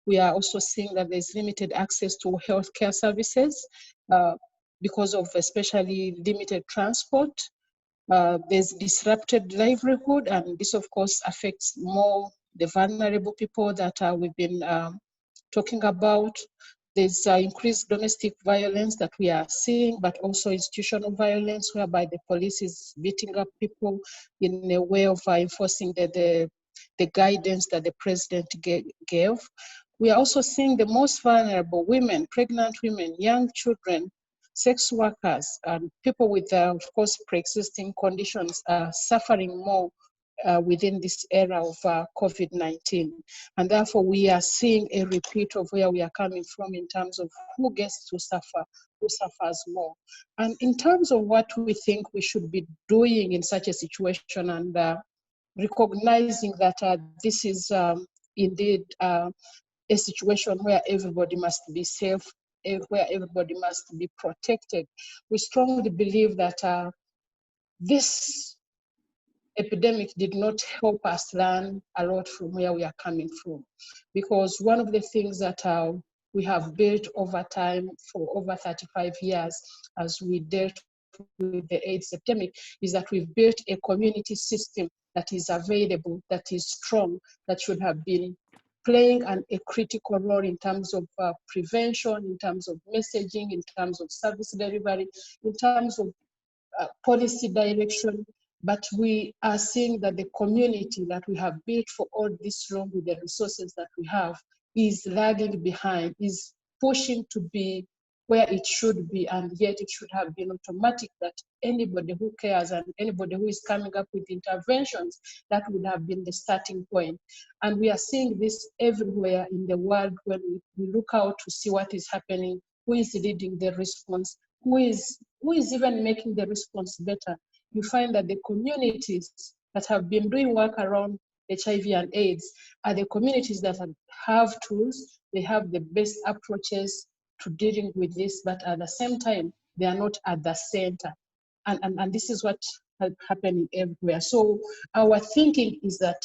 we are also seeing that there's limited access to healthcare services because of especially limited transport. There's disrupted livelihood, and this of course affects more the vulnerable people that we've been talking about. There's increased domestic violence that we are seeing, but also institutional violence whereby the police is beating up people in a way of enforcing the the guidance that the president gave. We are also seeing the most vulnerable women, pregnant women, young children, sex workers, and people with, of course, pre-existing conditions are suffering more within this era of COVID-19. And therefore, we are seeing a repeat of where we are coming from in terms of who gets to suffer, who suffers more. And in terms of what we think we should be doing in such a situation, and recognizing that this is indeed a situation where everybody must be safe, where everybody must be protected. We strongly believe that this epidemic did not help us learn a lot from where we are coming from. Because one of the things that we have built over time for over 35 years as we dealt with the AIDS epidemic is that we've built a community system that is available, that is strong, that should have been playing a critical role in terms of prevention, in terms of messaging, in terms of service delivery, in terms of policy direction. But we are seeing that the community that we have built for all this long with the resources that we have is lagging behind, is pushing to be where it should be, and yet it should have been automatic that anybody who cares and anybody who is coming up with interventions, that would have been the starting point. And we are seeing this everywhere in the world when we look out to see what is happening, who is leading the response, who is even making the response better. You find that the communities that have been doing work around HIV and AIDS are the communities that have tools, they have the best approaches to dealing with this, but at the same time, they are not at the center. And this is what is happening everywhere. So our thinking is that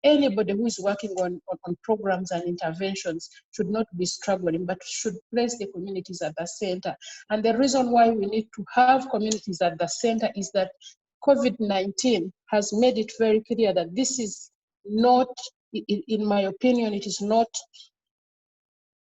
anybody who is working on programs and interventions should not be struggling, but should place the communities at the center. And the reason why we need to have communities at the center is that COVID-19 has made it very clear that this is not, in my opinion, it is not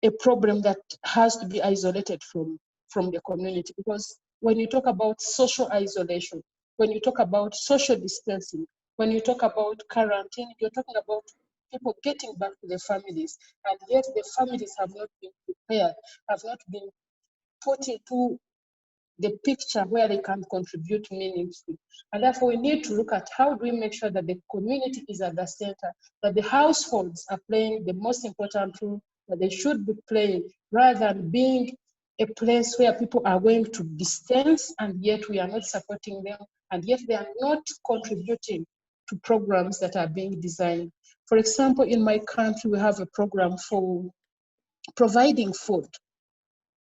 a problem that has to be isolated from the community. Because when you talk about social isolation, when you talk about social distancing, when you talk about quarantine, you're talking about people getting back to their families, and yet the families have not been prepared, have not been put into the picture where they can contribute meaningfully. And therefore, we need to look at how do we make sure that the community is at the center, that the households are playing the most important role that they should be playing, rather than being a place where people are going to distance, and yet we are not supporting them, and yet they are not contributing to programs that are being designed. For example, in my country, we have a program for providing food.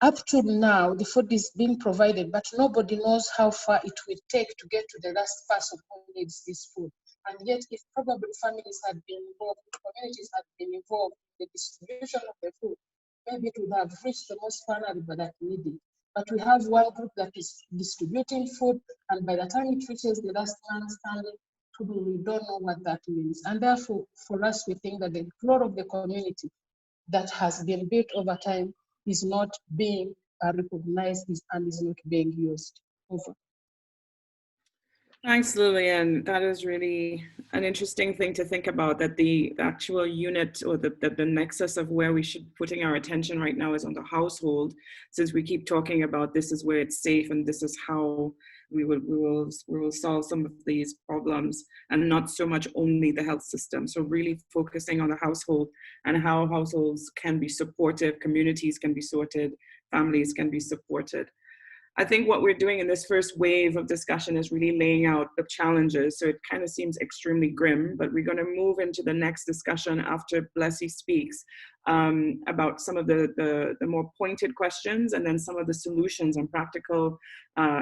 Up to now, the food is being provided, but nobody knows how far it will take to get to the last person who needs this food. And yet, if probably families had been involved, communities had been involved in the distribution of the food, maybe it would have reached the most vulnerable that need it. But we have one group that is distributing food, and by the time it reaches the last man standing, we don't know what that means. And therefore, for us, we think that the role of the community that has been built over time is not being recognized and is not being used. Over. Thanks, Lilian. That is really an interesting thing to think about, that the actual unit or the nexus of where we should be putting our attention right now is on the household, since we keep talking about this is where it's safe and this is how we will solve some of these problems, and not so much only the health system. So really focusing on the household and how households can be supportive, communities can be sorted, families can be supported. I think what we're doing in this first wave of discussion is really laying out the challenges. So it kind of seems extremely grim, but we're going to move into the next discussion after Blessy speaks about some of the more pointed questions, and then some of the solutions and practical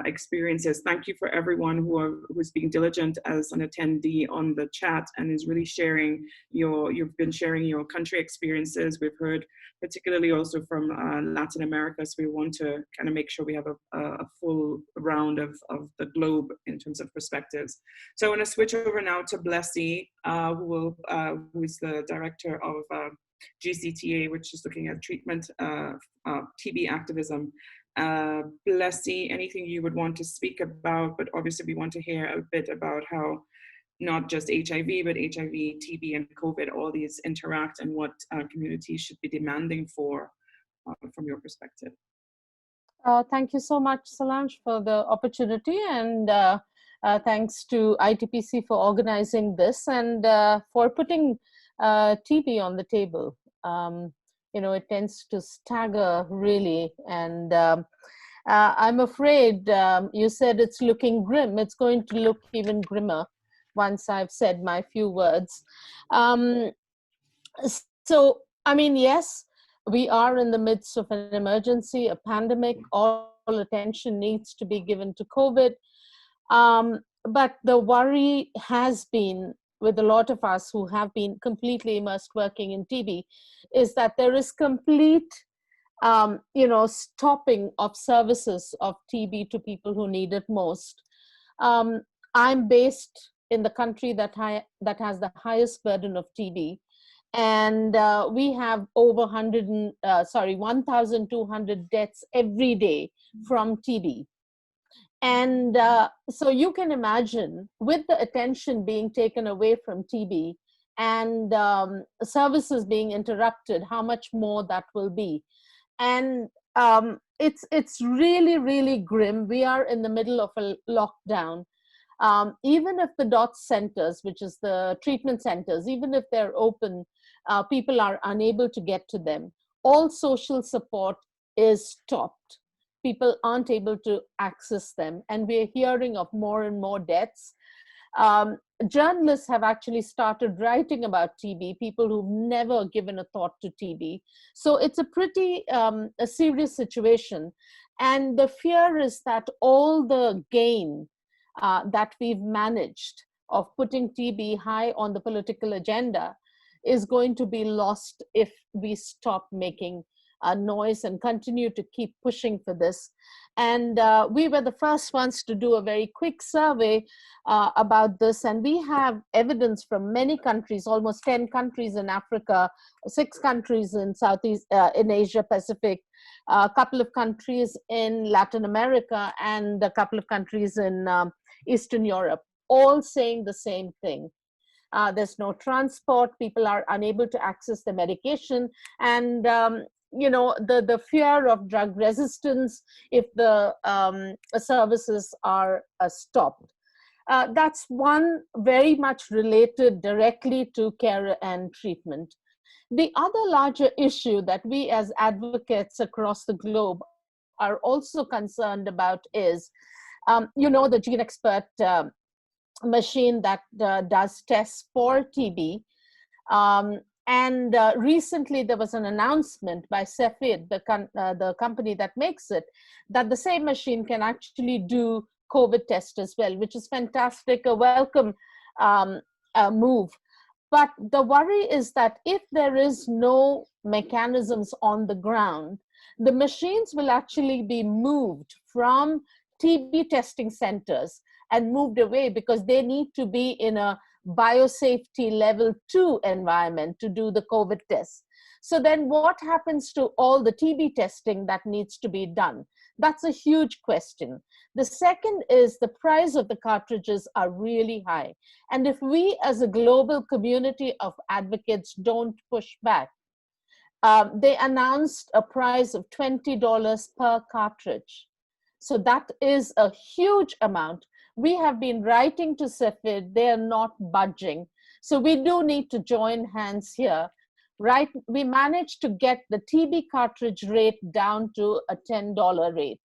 experiences. Thank you for everyone who's being diligent as an attendee on the chat and is really sharing you've been sharing your country experiences. We've heard particularly also from Latin America, so we want to kind of make sure we have a full round of the globe in terms of perspectives. So I want to switch over now to Blessy, who is the director of GCTA, which is looking at treatment TB activism. Blessy, anything you would want to speak about, but obviously we want to hear a bit about how not just HIV, but HIV, TB, and COVID, all these interact, and what communities should be demanding for from your perspective. Thank you so much, Solange, for the opportunity, and thanks to ITPC for organizing this and for putting TB on the table. You know, it tends to stagger really, and I'm afraid you said it's looking grim. It's going to look even grimmer once I've said my few words. So, I mean, yes, we are in the midst of an emergency, a pandemic. All attention needs to be given to COVID. But the worry has been, with a lot of us who have been completely immersed working in TB, is that there is complete, you know, stopping of services of TB to people who need it most. I'm based in the country that has the highest burden of TB. And we have over 1,200 deaths every day from TB. And so you can imagine, with the attention being taken away from TB and services being interrupted, how much more that will be. And it's really, really grim. We are in the middle of a lockdown. Even if the DOT centers, which is the treatment centers, even if they're open, people are unable to get to them. All social support is stopped. People aren't able to access them. And we're hearing of more and more deaths. Journalists have actually started writing about TB, people who've never given a thought to TB. So it's a pretty a serious situation. And the fear is that all the gain that we've managed of putting TB high on the political agenda is going to be lost if we stop making noise and continue to keep pushing for this. And we were the first ones to do a very quick survey about this, and we have evidence from many countries, almost 10 countries in Africa, 6 countries in Southeast, in Asia Pacific, a couple of countries in Latin America, and a couple of countries in Eastern Europe, all saying the same thing. There's no transport, people are unable to access the medication, and you know, the fear of drug resistance if the services are stopped. That's one very much related directly to care and treatment. The other larger issue that we as advocates across the globe are also concerned about is, you know, the Gene Expert machine that does tests for TB. And recently there was an announcement by Cepheid, the company that makes it, that the same machine can actually do COVID test as well, which is fantastic, a welcome move. But the worry is that if there is no mechanisms on the ground, the machines will actually be moved from TB testing centers and moved away because they need to be in a biosafety level 2 environment to do the COVID test. So then what happens to all the TB testing that needs to be done? That's a huge question. The second is the price of the cartridges are really high. And if we as a global community of advocates don't push back, they announced a price of $20 per cartridge. So that is a huge amount. We have been writing to Cepheid, they are not budging. So we do need to join hands here. Right, we managed to get the TB cartridge rate down to a $10 rate.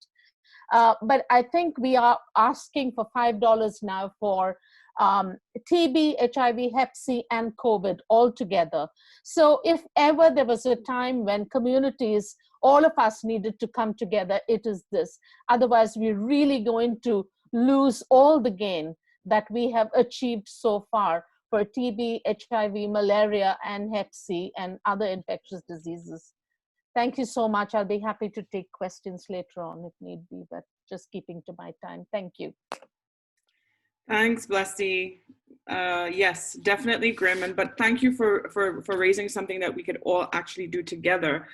But I think we are asking for $5 now for TB, HIV, Hep C, and COVID all together. So if ever there was a time when communities, all of us needed to come together, it is this. Otherwise, we're really going to lose all the gain that we have achieved so far for TB, HIV, malaria, and Hep C, and other infectious diseases. Thank you so much. I'll be happy to take questions later on if need be, but just keeping to my time. Thank you. Thanks, Blessy. Yes, definitely, Grim. But thank you for raising something that we could all actually do together.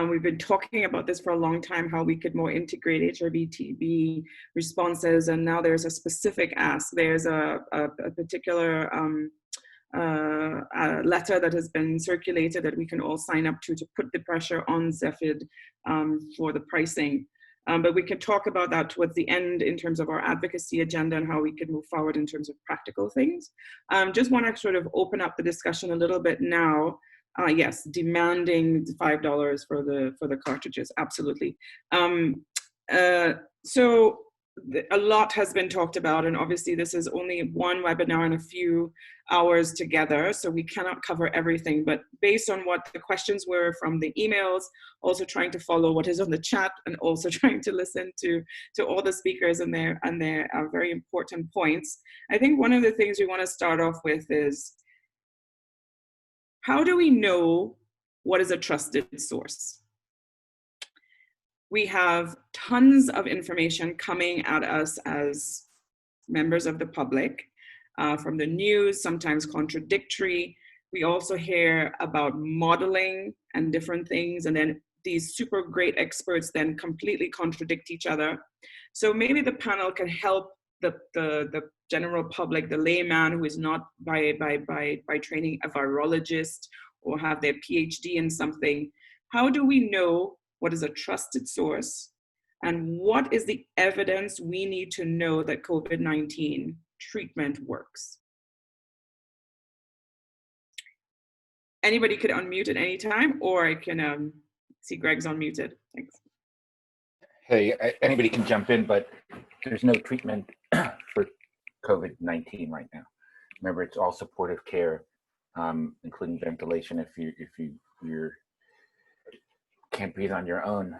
We've been talking about this for a long time, how we could more integrate HIV, TB responses, and now there's a specific ask. There's a particular a letter that has been circulated that we can all sign up to put the pressure on Cepheid for the pricing. But we can talk about that towards the end in terms of our advocacy agenda and how we can move forward in terms of practical things. Just want to sort of open up the discussion a little bit now. Yes, demanding $5 for the cartridges, absolutely. So a lot has been talked about, and obviously this is only one webinar and a few hours together, so we cannot cover everything, but based on what the questions were from the emails, also trying to follow what is on the chat, and also trying to listen to all the speakers and their very important points. I think one of the things we want to start off with is, how do we know what is a trusted source? We have tons of information coming at us as members of the public, from the news, sometimes contradictory. We also hear about modeling and different things, and then these super great experts then completely contradict each other. So maybe the panel can help the general public, the layman who is not by training a virologist or have their PhD in something. How do we know what is a trusted source, and what is the evidence we need to know that COVID-19 treatment works? Anybody could unmute at any time, or I can see Gregg's unmuted. Thanks. Hey, anybody can jump in, but there's no treatment for COVID-19 right now. Remember, it's all supportive care, including ventilation if you're can't breathe on your own.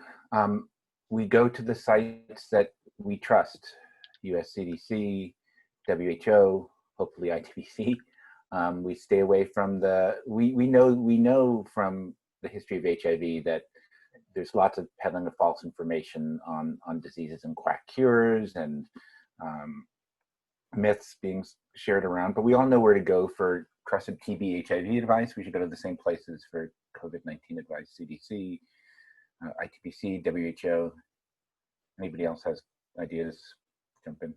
We go to the sites that we trust: US CDC, WHO, hopefully ITPC. We stay away from we know from the history of HIV that there's lots of peddling of false information on diseases and quack cures and myths being shared around, but we all know where to go for trusted TB HIV advice. We should go to the same places for COVID-19 advice: CDC, ITPC, WHO. Anybody else has ideas? Jump in.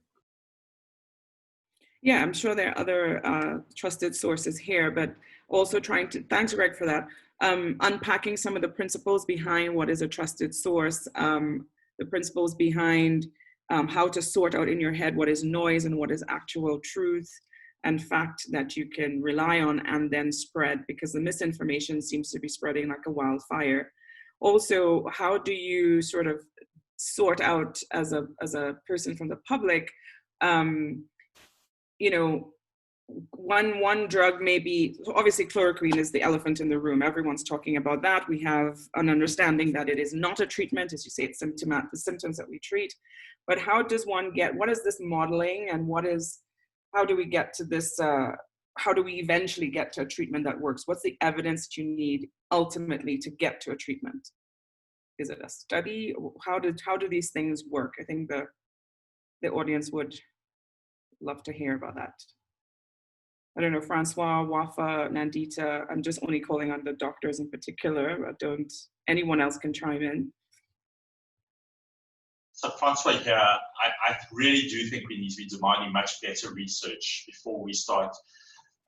Yeah, I'm sure there are other trusted sources here, but also trying to, thanks Gregg for that, unpacking some of the principles behind what is a trusted source, the principles behind how to sort out in your head what is noise and what is actual truth and fact that you can rely on and then spread, because the misinformation seems to be spreading like a wildfire. Also, how do you sort of sort out as a person from the public, you know, one drug may be, obviously chloroquine is the elephant in the room. Everyone's talking about that. We have an understanding that it is not a treatment, as you say, it's symptomatic, the symptoms that we treat. But how does one get, what is this modeling, and how do we get to this, how do we eventually get to a treatment that works? What's the evidence that you need ultimately to get to a treatment? Is it a study? How do these things work? I think the audience would love to hear about that. I don't know, Francois, Wafa, Nandita, I'm just only calling on the doctors in particular, but anyone else can chime in. So Francois here, I really do think we need to be demanding much better research before we start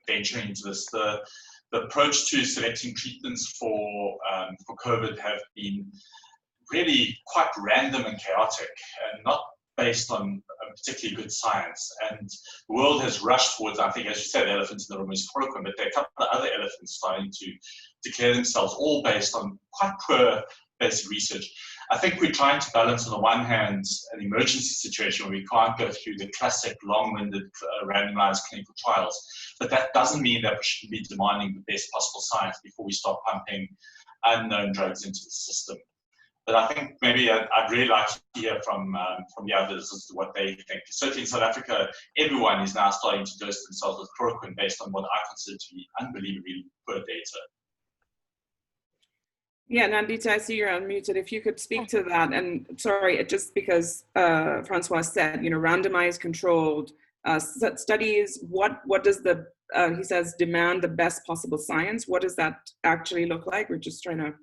venturing into this. The approach to selecting treatments for COVID have been really quite random and chaotic, and not based on particularly good science. And the world has rushed towards, I think, as you said, the elephant in the room is chloroquine, but there are a couple of other elephants starting to declare themselves, all based on quite poor basic research. I think we're trying to balance, on the one hand, an emergency situation where we can't go through the classic long-winded randomized clinical trials, but that doesn't mean that we should be demanding the best possible science before we start pumping unknown drugs into the system. But I think maybe I'd really like to hear from the others as to what they think. Certainly in South Africa, everyone is now starting to dose themselves with chloroquine based on what I consider to be unbelievably poor data. Yeah, Nandita, I see you're unmuted. If you could speak to that, and sorry, just because Francois said, you know, randomized, controlled, studies, what does the, he says, demand the best possible science? What does that actually look like? We're just trying to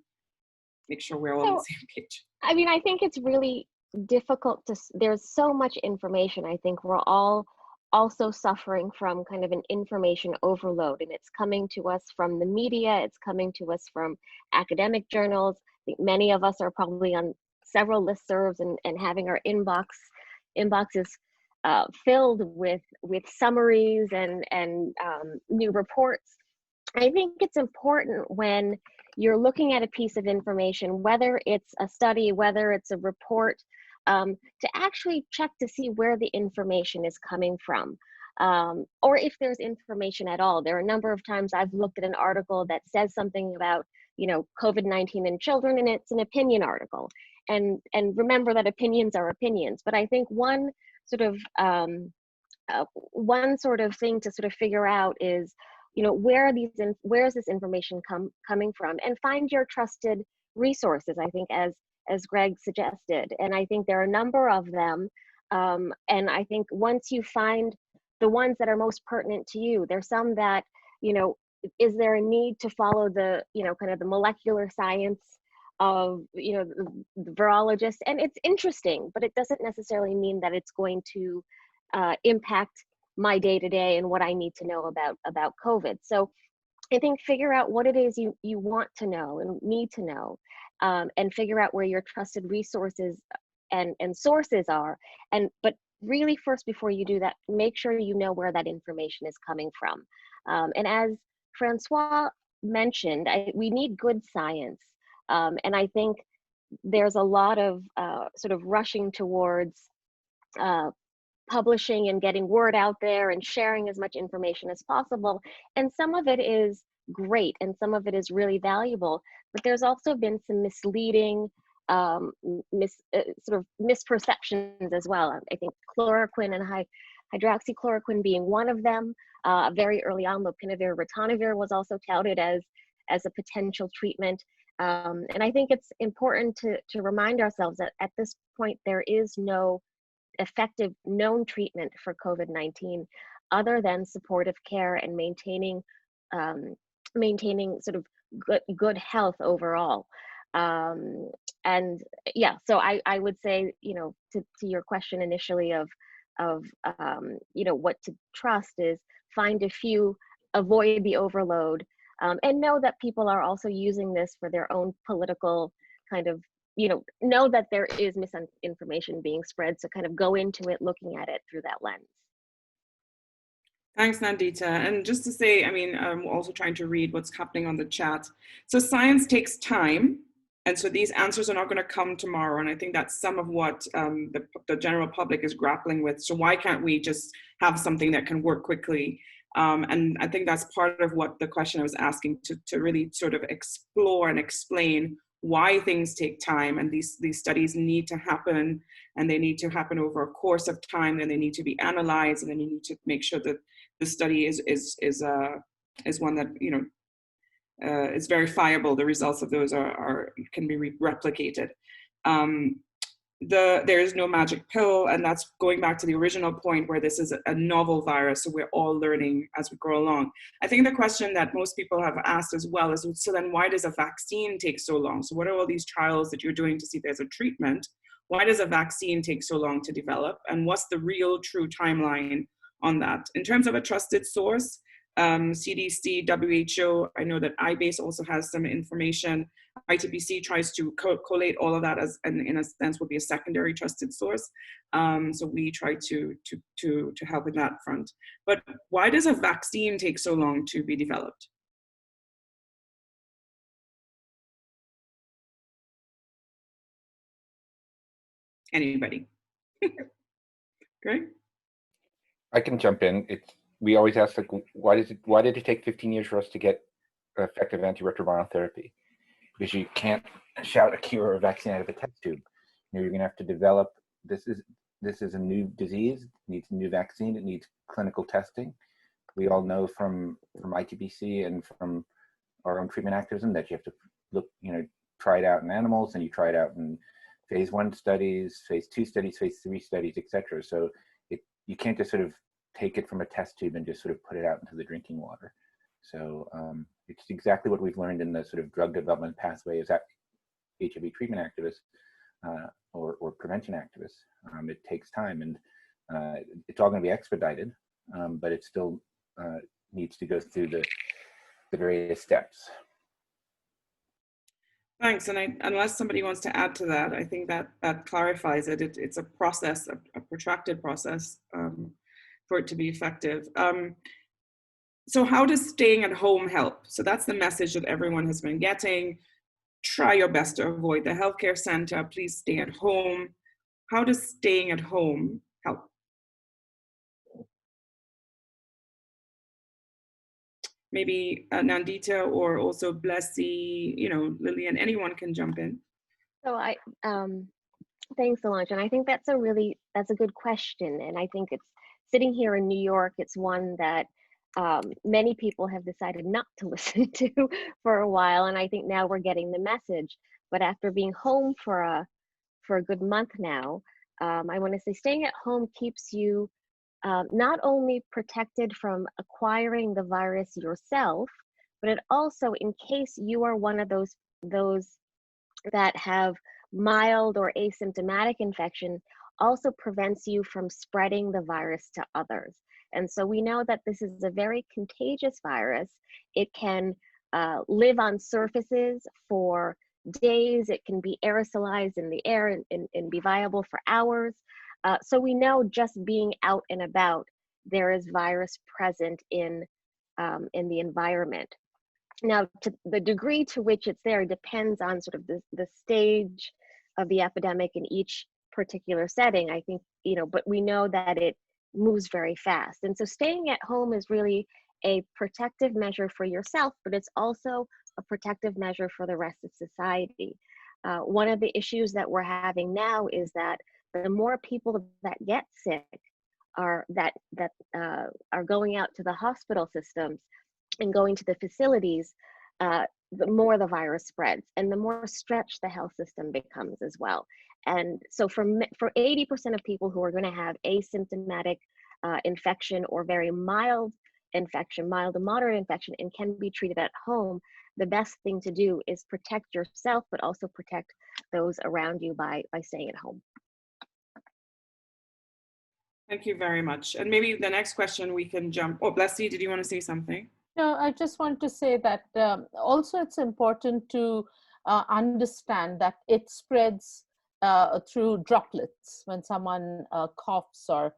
make sure we're all on the same page. I mean, I think it's really difficult to, there's so much information. I think we're all also suffering from kind of an information overload, and it's coming to us from the media, it's coming to us from academic journals. I think many of us are probably on several listservs and having our inboxes filled with summaries and new reports. I think it's important when you're looking at a piece of information, whether it's a study, whether it's a report, to actually check to see where the information is coming from, or if there's information at all. There are a number of times I've looked at an article that says something about, you know, COVID-19 in children, and it's an opinion article. And remember that opinions are opinions. But I think one sort of thing to sort of figure out is, you know, where is this information coming from, and find your trusted resources, I think, as Gregg suggested. And I think there are a number of them. And I think once you find the ones that are most pertinent to you, there's some that, you know, is there a need to follow the, you know, kind of the molecular science of, you know, the virologist? And it's interesting, but it doesn't necessarily mean that it's going to impact my day-to-day and what I need to know about COVID. So I think figure out what it is you want to know and need to know, and figure out where your trusted resources and sources are. But really, first, before you do that, make sure you know where that information is coming from. And as Francois mentioned, we need good science. And I think there's a lot of sort of rushing towards publishing and getting word out there and sharing as much information as possible. And some of it is great and some of it is really valuable, but there's also been some misleading sort of misperceptions as well. I think chloroquine and hydroxychloroquine being one of them. Very early on, lopinavir, ritonavir was also touted as a potential treatment. And I think it's important to remind ourselves that at this point, there is no effective known treatment for COVID-19 other than supportive care and maintaining sort of good health overall. And yeah, so I would say, you know, to your question initially of you know, what to trust is find a few, avoid the overload, and know that people are also using this for their own political kind of, you know that there is misinformation being spread, so kind of go into it looking at it through that lens. Thanks, Nandita. And just to say, I mean, I'm also trying to read what's happening on the chat. So science takes time. And so these answers are not going to come tomorrow. And I think that's some of what the general public is grappling with. So why can't we just have something that can work quickly? And I think that's part of what the question I was asking, to really sort of explore and explain why things take time, and these studies need to happen, and they need to happen over a course of time, and they need to be analyzed, and then you need to make sure that the study is one that, you know, is verifiable. The results of those can be replicated. There is no magic pill, and that's going back to the original point where this is a novel virus, so we're all learning as we go along. I think the question that most people have asked as well is, so then why does a vaccine take so long? So what are all these trials that you're doing to see if there's a treatment? Why does a vaccine take so long to develop? And what's the real true timeline on that? In terms of a trusted source, CDC, WHO, I know that IBASE also has some information. ITPC tries to collate all of that as, and in a sense, would be a secondary trusted source. So we try to help in that front. But why does a vaccine take so long to be developed? Anybody? Great. I can jump in. We always ask, like, why did it take 15 years for us to get effective antiretroviral therapy? Because you can't shout a cure or a vaccine out of a test tube. You know, you're going to have to develop. This is a new disease. It needs a new vaccine. It needs clinical testing. We all know from ITPC and from our own treatment activism that you have to look, you know, try it out in animals, and you try it out in phase 1 studies, phase 2 studies, phase 3 studies, etc. So you can't just sort of take it from a test tube and just sort of put it out into the drinking water. So it's exactly what we've learned in the sort of drug development pathway as HIV treatment activists or prevention activists. It takes time, and it's all going to be expedited, but it still needs to go through the various steps. Thanks, and unless somebody wants to add to that, I think that clarifies it. It's a process, a protracted process for it to be effective. So how does staying at home help? So that's the message that everyone has been getting. Try your best to avoid the healthcare center. Please stay at home. How does staying at home help? Maybe Nandita or also Blessy, Lilian, anyone can jump in. So thanks, Solange. And I think that's a good question. And I think it's sitting here in New York, it's one that many people have decided not to listen to for a while. And I think now we're getting the message. But after being home for a good month now, I want to say staying at home keeps you not only protected from acquiring the virus yourself, but it also, in case you are one of those that have mild or asymptomatic infection, also prevents you from spreading the virus to others. And so we know that this is a very contagious virus. It can live on surfaces for days. It can be aerosolized in the air and be viable for hours. So we know just being out and about, there is virus present in the environment. Now, to the degree to which it's there depends on sort of the stage of the epidemic in each particular setting, I think, but we know that it moves very fast. And so staying at home is really a protective measure for yourself, but it's also a protective measure for the rest of society. One of the issues that we're having now is that the more people that get sick are going out to the hospital systems and going to the facilities, the more the virus spreads and the more stretched the health system becomes as well. And so for 80% of people who are going to have asymptomatic infection or very mild infection, mild to moderate infection, and can be treated at home, the best thing to do is protect yourself, but also protect those around you by staying at home. Thank you very much. And maybe the next question we can jump. Oh, Blessy, did you want to say something? No, I just want to say that also it's important to understand that it spreads through droplets when someone coughs or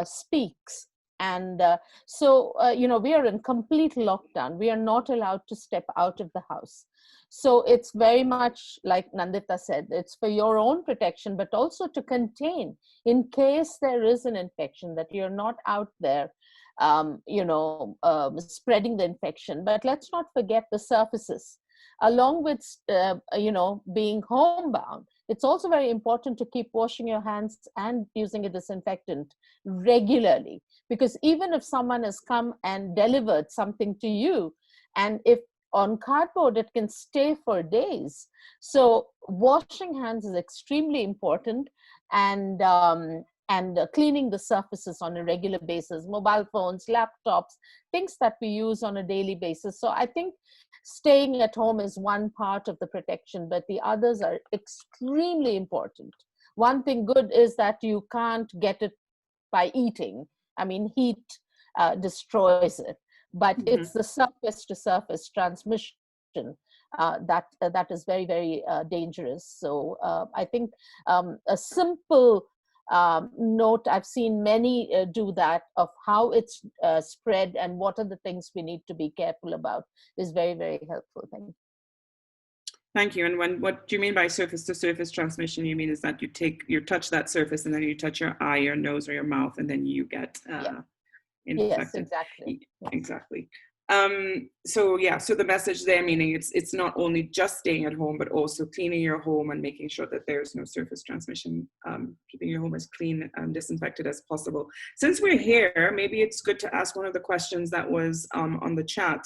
speaks. And so, we are in complete lockdown. We are not allowed to step out of the house. So it's very much like Nandita said, it's for your own protection, but also to contain in case there is an infection, that you're not out there, spreading the infection. But let's not forget the surfaces. Along with, being homebound, it's also very important to keep washing your hands and using a disinfectant regularly. Because even if someone has come and delivered something to you, and if on cardboard, it can stay for days. So washing hands is extremely important, and cleaning the surfaces on a regular basis, mobile phones, laptops, things that we use on a daily basis. So I think staying at home is one part of the protection, but the others are extremely important. One thing good is that you can't get it by eating. I mean, heat destroys it, but it's the surface to surface transmission that is very, very dangerous. So I think a simple note, I've seen many do that, of how it's spread and what are the things we need to be careful about, is very, very helpful. Thank you. And what do you mean by surface to surface transmission? You mean is that you touch that surface and then you touch your eye, your nose, or your mouth, and then you get infected. Yes, exactly. Exactly. So the message there, meaning it's not only just staying at home, but also cleaning your home and making sure that there's no surface transmission, keeping your home as clean and disinfected as possible. Since we're here, maybe it's good to ask one of the questions that was on the chat.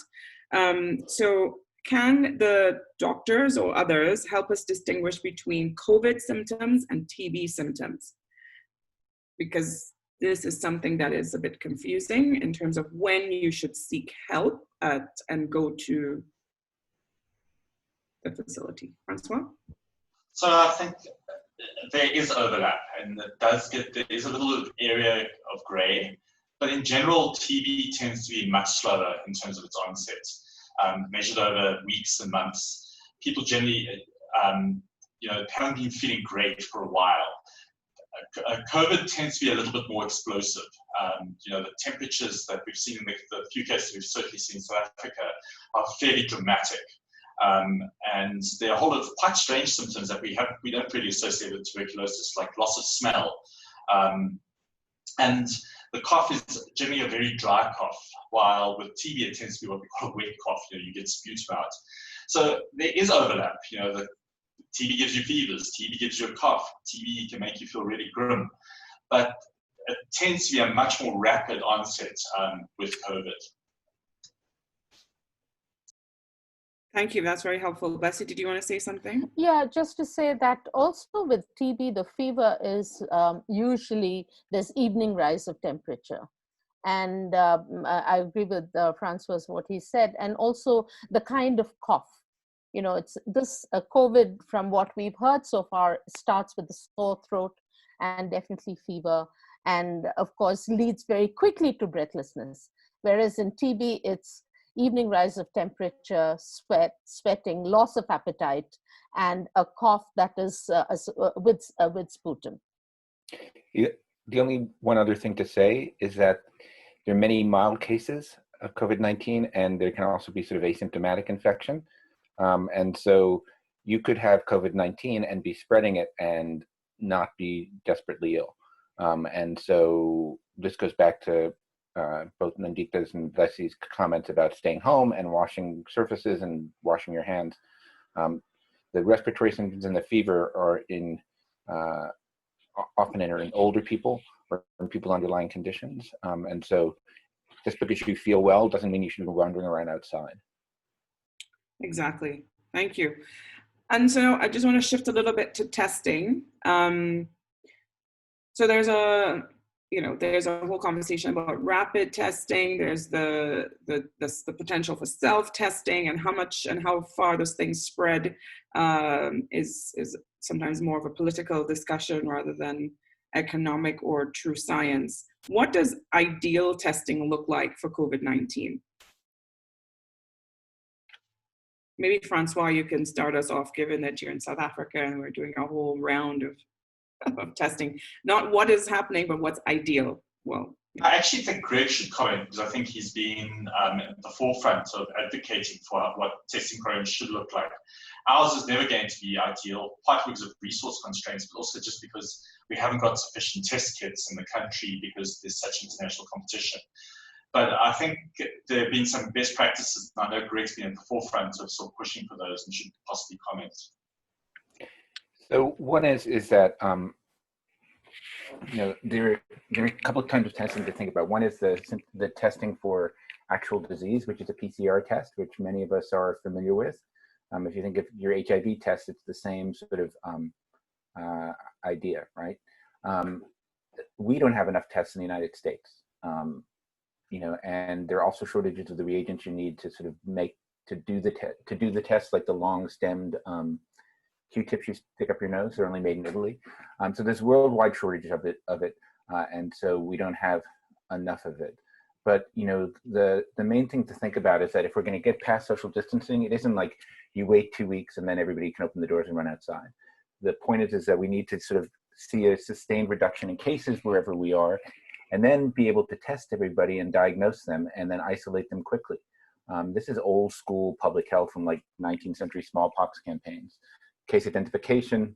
So can the doctors or others help us distinguish between COVID symptoms and TB symptoms? Because this is something that is a bit confusing in terms of when you should seek help and go to the facility. Francois? So I think there is overlap, and there is a little area of gray, but in general, TB tends to be much slower in terms of its onset, measured over weeks and months. People generally, haven't been feeling great for a while. COVID tends to be a little bit more explosive. The temperatures that we've seen in the few cases we've certainly seen in South Africa are fairly dramatic. And there are a whole lot of quite strange symptoms that we don't really associate with tuberculosis, like loss of smell. And the cough is generally a very dry cough, while with TB it tends to be what we call a wet cough. You get sputum out. So there is overlap. The TB gives you fevers, TB gives you a cough, TB can make you feel really grim, but it tends to be a much more rapid onset with COVID. Thank you, that's very helpful. Bessie, did you want to say something? Yeah, just to say that also with TB, the fever is usually there's evening rise of temperature. And I agree with Francois, what he said, and also the kind of cough. It's this COVID, from what we've heard so far, starts with the sore throat and definitely fever, and of course leads very quickly to breathlessness. Whereas in TB, it's evening rise of temperature, sweating, loss of appetite, and a cough that is with sputum. The only one other thing to say is that there are many mild cases of COVID-19, and there can also be sort of asymptomatic infection. And so you could have COVID-19 and be spreading it and not be desperately ill. And so this goes back to both Nandita's and Bessie's comments about staying home and washing surfaces and washing your hands. The respiratory symptoms and the fever are often in older people or in people with underlying conditions. And so just because you feel well doesn't mean you should be wandering around outside. Exactly. Thank you. And so I just want to shift a little bit to testing. So there's a whole conversation about rapid testing. There's the potential for self-testing, and how much and how far those things spread is sometimes more of a political discussion rather than economic or true science. What does ideal testing look like for COVID-19? Maybe Francois, you can start us off, given that you're in South Africa and we're doing a whole round of testing. Not what is happening, but what's ideal. Well, I actually think Gregg should comment, because I think he's been at the forefront of advocating for what testing programs should look like. Ours is never going to be ideal, partly because of resource constraints, but also just because we haven't got sufficient test kits in the country because there's such international competition. But I think there have been some best practices, and I know Gregg's been at the forefront of sort of pushing for those and should possibly comment. So one is that there are a couple of kinds of testing to think about. One is the testing for actual disease, which is a PCR test, which many of us are familiar with. If you think of your HIV test, it's the same sort of idea, right? We don't have enough tests in the United States. And there are also shortages of the reagents you need to sort of do the test, like the long-stemmed Q-tips you stick up your nose. They're only made in Italy. So there's worldwide shortage of it, and so we don't have enough of it. But the main thing to think about is that if we're going to get past social distancing, it isn't like you wait 2 weeks and then everybody can open the doors and run outside. The point is that we need to sort of see a sustained reduction in cases wherever we are, and then be able to test everybody and diagnose them and then isolate them quickly. This is old school public health from like 19th century smallpox campaigns. Case identification,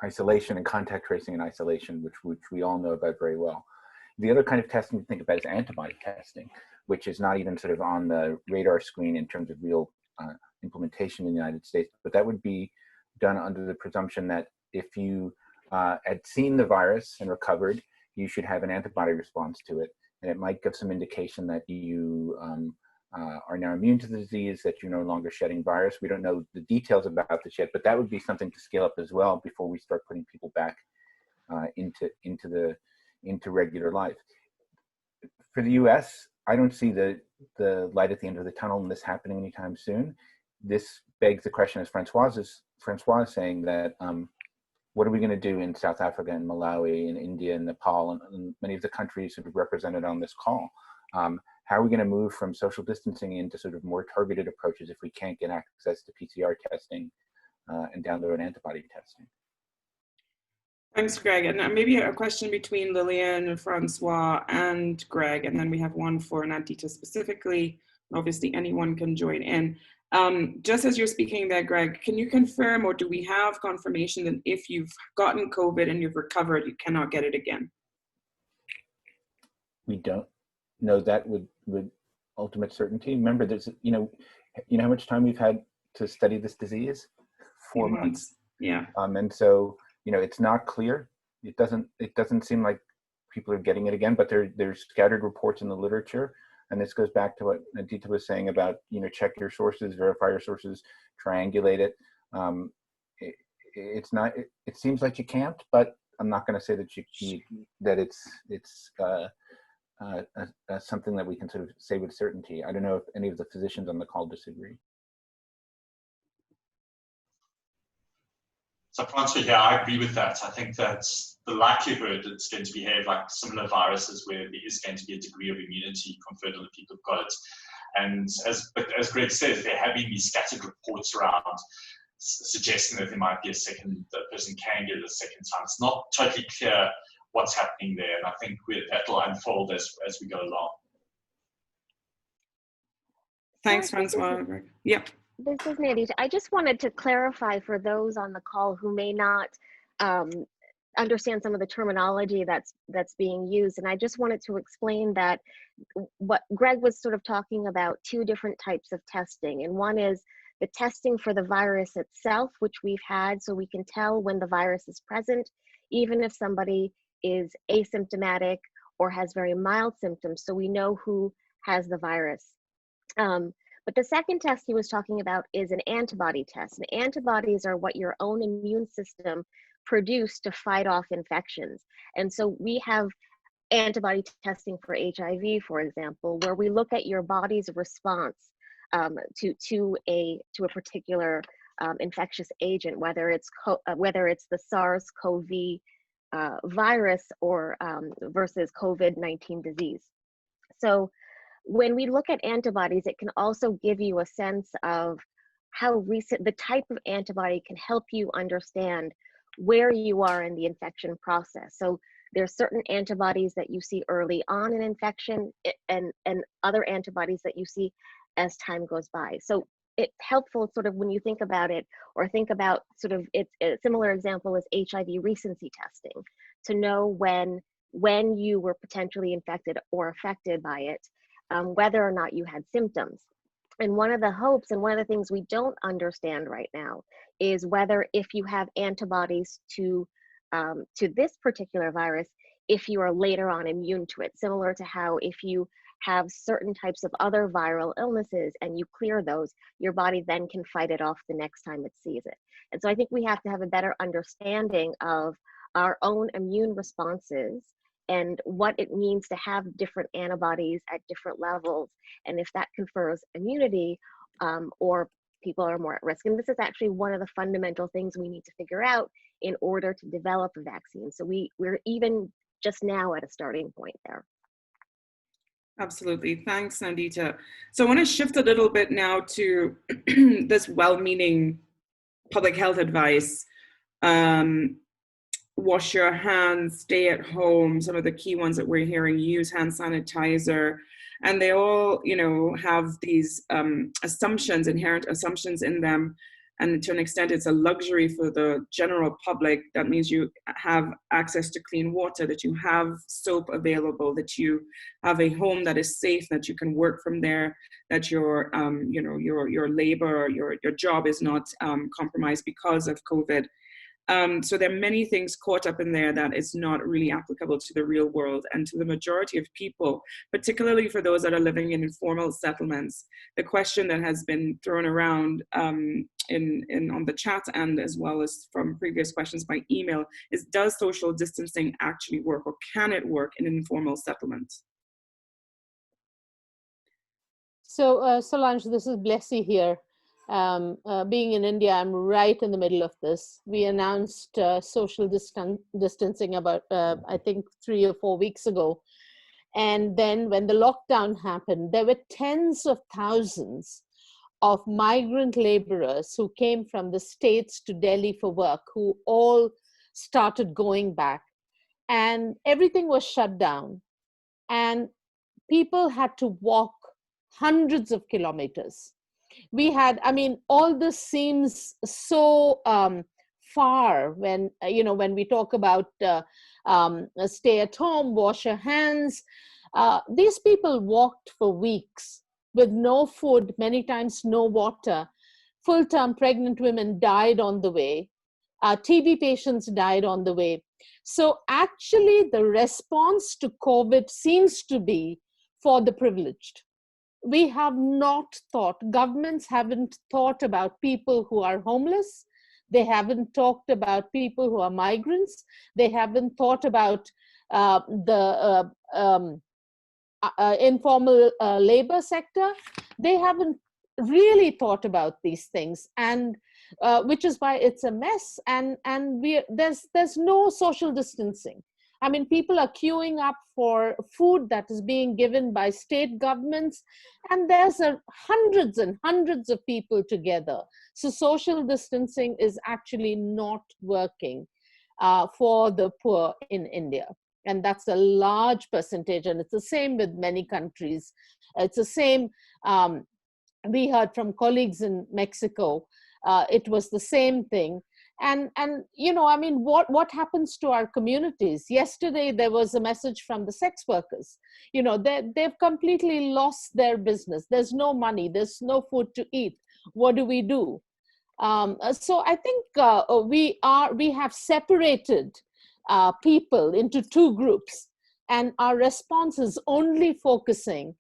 isolation, and contact tracing and isolation, which we all know about very well. The other kind of testing to think about is antibody testing, which is not even sort of on the radar screen in terms of real implementation in the United States, but that would be done under the presumption that if you had seen the virus and recovered, you should have an antibody response to it. And it might give some indication that you are now immune to the disease, that you're no longer shedding virus. We don't know the details about this yet, but that would be something to scale up as well before we start putting people back into into regular life. For the US, I don't see the light at the end of the tunnel and this happening anytime soon. This begs the question, as Francois is saying, that what are we going to do in South Africa and Malawi and India and Nepal and many of the countries sort of represented on this call? How are we going to move from social distancing into sort of more targeted approaches if we can't get access to PCR testing and download antibody testing? Thanks, Greg. And maybe a question between Lilian, Francois, and Greg, and then we have one for Nandita specifically. Obviously, anyone can join in. Just as you're speaking there, Greg, can you confirm, or do we have confirmation that if you've gotten COVID and you've recovered, you cannot get it again? We don't know that with ultimate certainty. Remember, there's you know how much time we've had to study this disease? 4 months. Yeah. And so it's not clear. It doesn't seem like people are getting it again, but there's scattered reports in the literature. And this goes back to what Nandita was saying about, check your sources, verify your sources, triangulate it. It seems like you can't, but I'm not going to say that it's something that we can sort of say with certainty. I don't know if any of the physicians on the call disagree. So Francois, yeah, I agree with that. I think that the likelihood it's going to behave like similar viruses where there is going to be a degree of immunity conferred on the people who've got it. And as Greg says, there have been these scattered reports around suggesting that there might be the person can get it a second time. It's not totally clear what's happening there. And I think that'll unfold as we go along. Thanks, Francois. Yep. This is Nandita. I just wanted to clarify for those on the call who may not understand some of the terminology that's being used. And I just wanted to explain that what Greg was sort of talking about, two different types of testing. And one is the testing for the virus itself, which we've had, so we can tell when the virus is present, even if somebody is asymptomatic or has very mild symptoms, so we know who has the virus. But the second test he was talking about is an antibody test. And antibodies are what your own immune system produced to fight off infections. And so we have antibody testing for HIV, for example, where we look at your body's response to a particular infectious agent, whether it's the SARS-CoV virus or versus COVID-19 disease. So when we look at antibodies, it can also give you a sense of how recent the type of antibody can help you understand where you are in the infection process. So there's certain antibodies that you see early on in infection and other antibodies that you see as time goes by. So it's helpful sort of when you think about it, or think about sort of a similar example is HIV recency testing, to know when you were potentially infected or affected by it. Whether or not you had symptoms. And one of the hopes and one of the things we don't understand right now is whether if you have antibodies to this particular virus, if you are later on immune to it, similar to how if you have certain types of other viral illnesses and you clear those, your body then can fight it off the next time it sees it. And so I think we have to have a better understanding of our own immune responses and what it means to have different antibodies at different levels, and if that confers immunity or people are more at risk. And this is actually one of the fundamental things we need to figure out in order to develop a vaccine. So we're even just now at a starting point there. Absolutely. Thanks, Nandita. So I want to shift a little bit now to this well-meaning public health advice. Wash your hands, stay at home, some of the key ones that we're hearing, use hand sanitizer, and they all, have these assumptions, inherent assumptions in them. And to an extent, it's a luxury for the general public. That means you have access to clean water, that you have soap available, that you have a home that is safe, that you can work from there, that your labor, your job is not compromised because of COVID. So there are many things caught up in there that is not really applicable to the real world and to the majority of people, particularly for those that are living in informal settlements. The question that has been thrown around on the chat and as well as from previous questions by email is, does social distancing actually work, or can it work in informal settlements? So Solange, this is Blessy here. Being in India, I'm right in the middle of this. We announced social distancing about, I think, 3 or 4 weeks ago. And then when the lockdown happened, there were tens of thousands of migrant laborers who came from the States to Delhi for work, who all started going back. And everything was shut down. And people had to walk hundreds of kilometers. We had, I mean, all this seems so far when, when we talk about stay at home, wash your hands. These people walked for weeks with no food, many times no water. Full-term pregnant women died on the way. TB patients died on the way. So actually the response to COVID seems to be for the privileged. We have not thought, governments haven't thought about people who are homeless. They haven't talked about people who are migrants. They haven't thought about the informal labor sector. They haven't really thought about these things, and which is why it's a mess. And there's no social distancing. I mean, people are queuing up for food that is being given by state governments, and there's hundreds and hundreds of people together. So social distancing is actually not working for the poor in India. And that's a large percentage, and it's the same with many countries. It's the same, we heard from colleagues in Mexico, it was the same thing. And I mean, what happens to our communities? Yesterday, there was a message from the sex workers. They've completely lost their business. There's no money. There's no food to eat. What do we do? So I think we have separated people into two groups, and our response is only focusing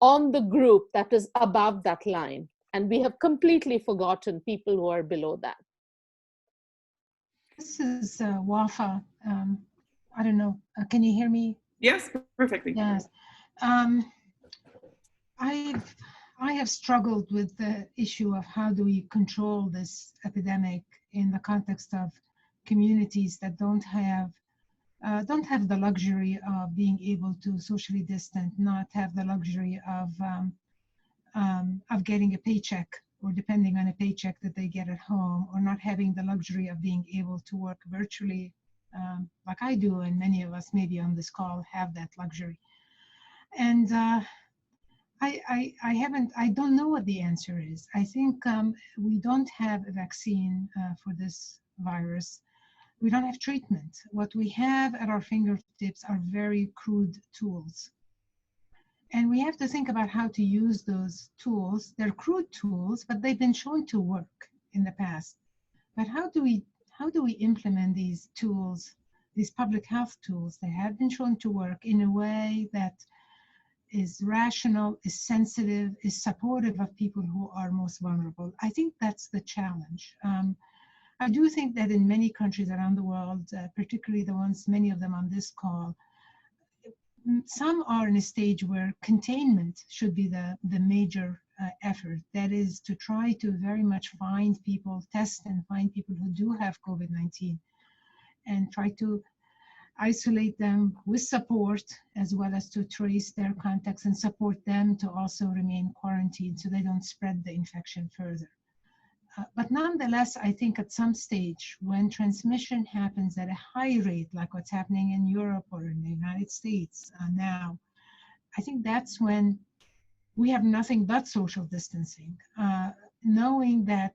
on the group that is above that line. And we have completely forgotten people who are below that. This is Wafa. I don't know. Can you hear me? Yes, perfectly. Yes. I have struggled with the issue of how do we control this epidemic in the context of communities that don't have the luxury of being able to socially distance, not have the luxury of getting a paycheck, or depending on a paycheck that they get at home, or not having the luxury of being able to work virtually like I do, and many of us maybe on this call have that luxury. And I don't know what the answer is. I think we don't have a vaccine for this virus. We don't have treatment. What we have at our fingertips are very crude tools. And we have to think about how to use those tools. They're crude tools, but they've been shown to work in the past. But how do we implement these tools, these public health tools that have been shown to work in a way that is rational, is sensitive, is supportive of people who are most vulnerable? I think that's the challenge. I do think that in many countries around the world, particularly the ones, many of them on this call, some are in a stage where containment should be the major effort. That is to try to very much find people, test and find people who do have COVID-19, and try to isolate them with support, as well as to trace their contacts and support them to also remain quarantined so they don't spread the infection further. But nonetheless, I think at some stage when transmission happens at a high rate, like what's happening in Europe or in the United States now, I think that's when we have nothing but social distancing, knowing that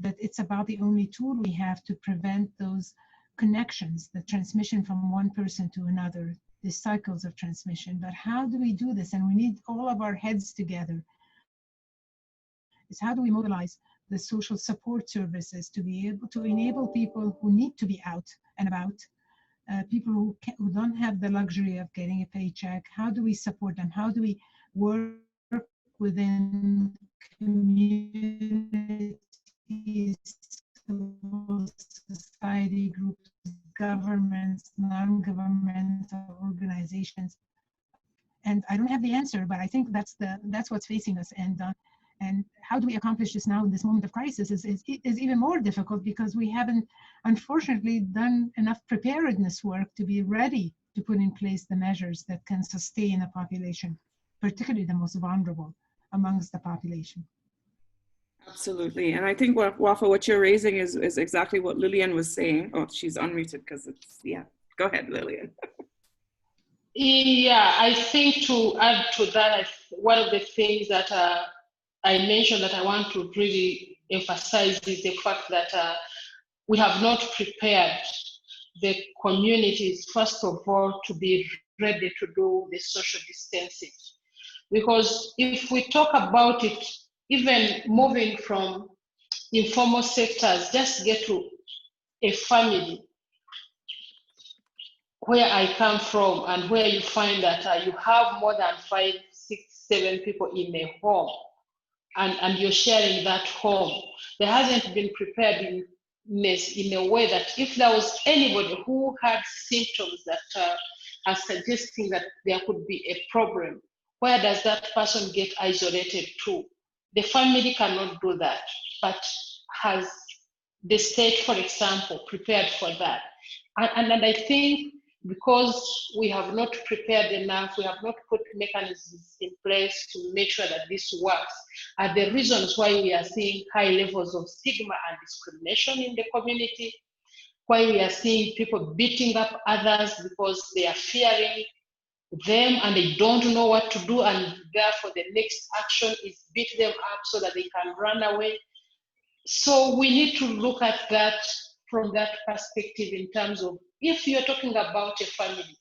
it's about the only tool we have to prevent those connections, the transmission from one person to another, the cycles of transmission. But how do we do this? And we need all of our heads together. Is how do we mobilize the social support services to be able to enable people who need to be out and about, people who don't have the luxury of getting a paycheck. How do we support them? How do we work within communities, civil society groups, governments, non-governmental organizations? And I don't have the answer, but I think that's what's facing us. And how do we accomplish this now in this moment of crisis is even more difficult, because we haven't, unfortunately, done enough preparedness work to be ready to put in place the measures that can sustain a population, particularly the most vulnerable amongst the population. Absolutely. And I think, Wafa, what you're raising is exactly what Lilian was saying. Oh, she's unmuted because it's, yeah. Go ahead, Lilian. Yeah, I think to add to that, one of the things that I mentioned that I want to really emphasize is the fact that we have not prepared the communities, first of all, to be ready to do the social distancing. Because if we talk about it, even moving from informal sectors, just get to a family where I come from, and where you find that you have more than 5, 6, 7 people in a home, and you're sharing that home. There hasn't been preparedness in a way that if there was anybody who had symptoms that are suggesting that there could be a problem, where does that person get isolated to? The family cannot do that, but has the state, for example, prepared for that? And I think because we have not prepared enough, we have not put mechanisms in place to make sure that this works, are the reasons why we are seeing high levels of stigma and discrimination in the community, why we are seeing people beating up others because they are fearing them and they don't know what to do, and therefore the next action is beat them up so that they can run away. So we need to look at that from that perspective, in terms of, if you're talking about a family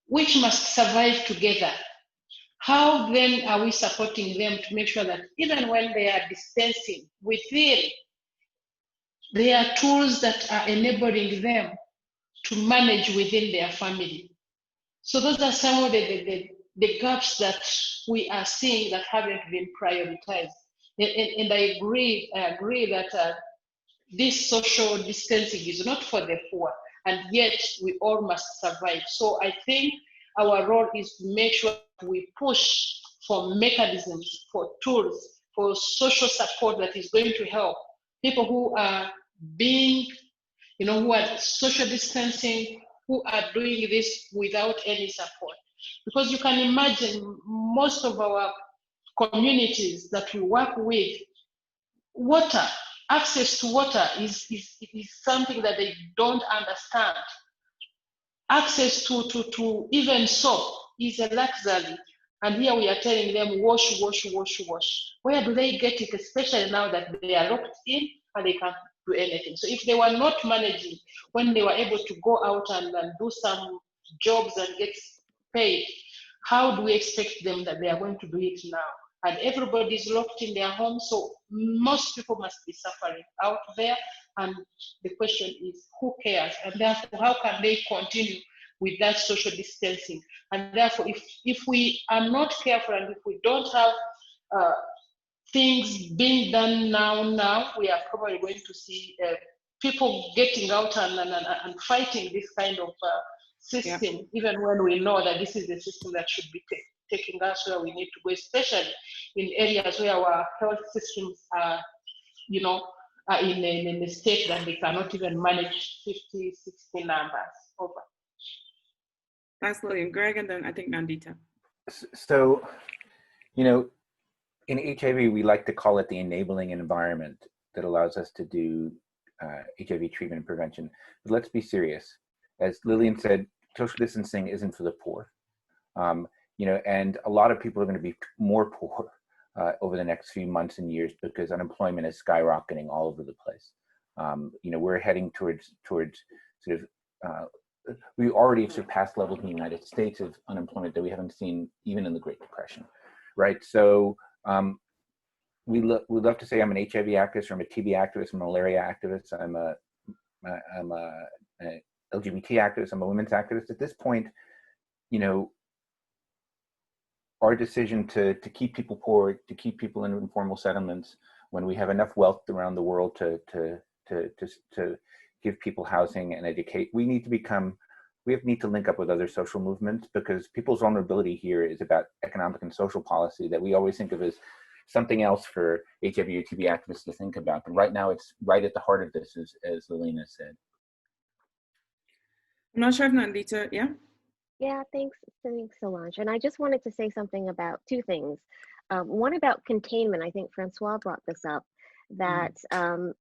which must survive together, how then are we supporting them to make sure that even when they are distancing within, there are tools that are enabling them to manage within their family? So those are some of the gaps that we are seeing that haven't been prioritized. And I agree that this social distancing is not for the poor, and yet we all must survive. So I think our role is to make sure we push for mechanisms, for tools, for social support that is going to help people who are being, who are social distancing, who are doing this without any support. Because you can imagine most of our communities that we work with, water, access to water is something that they don't understand. Access to even soap is a luxury. And here we are telling them, wash, wash, wash, wash. Where do they get it, especially now that they are locked in and they can't do anything? So if they were not managing, when they were able to go out and do some jobs and get paid, how do we expect them that they are going to do it now? And everybody's locked in their homes, so most people must be suffering out there. And the question is, who cares? And therefore, how can they continue with that social distancing? And therefore, if we are not careful, and if we don't have things being done now, we are probably going to see people getting out and fighting this kind of system, even when we know that this is the system that should be taking us where we need to go, especially in areas where our health systems are, are in a state that they cannot even manage 50, 60 numbers. Over. Thanks, Lilian. Gregg, and then I think Nandita. So, in HIV, we like to call it the enabling environment that allows us to do HIV treatment and prevention. But let's be serious. As Lilian said, social distancing isn't for the poor. And a lot of people are going to be more poor over the next few months and years because unemployment is skyrocketing all over the place. We're heading towards sort of, we already have surpassed levels in the United States of unemployment that we haven't seen even in the Great Depression, right? So we love to say I'm an HIV activist, or I'm a TB activist, I'm a malaria activist, I'm a LGBT activist, I'm a women's activist. At this point, you know, our decision to keep people poor, to keep people in informal settlements, when we have enough wealth around the world to give people housing and educate, we need to link up with other social movements, because people's vulnerability here is about economic and social policy that we always think of as something else for HIV or TB activists to think about. But right now, it's right at the heart of this, as Lilian said. I'm not sure if Nandita, yeah? Yeah, thanks, Solange. And I just wanted to say something about two things. One about containment. I think Francois brought this up, that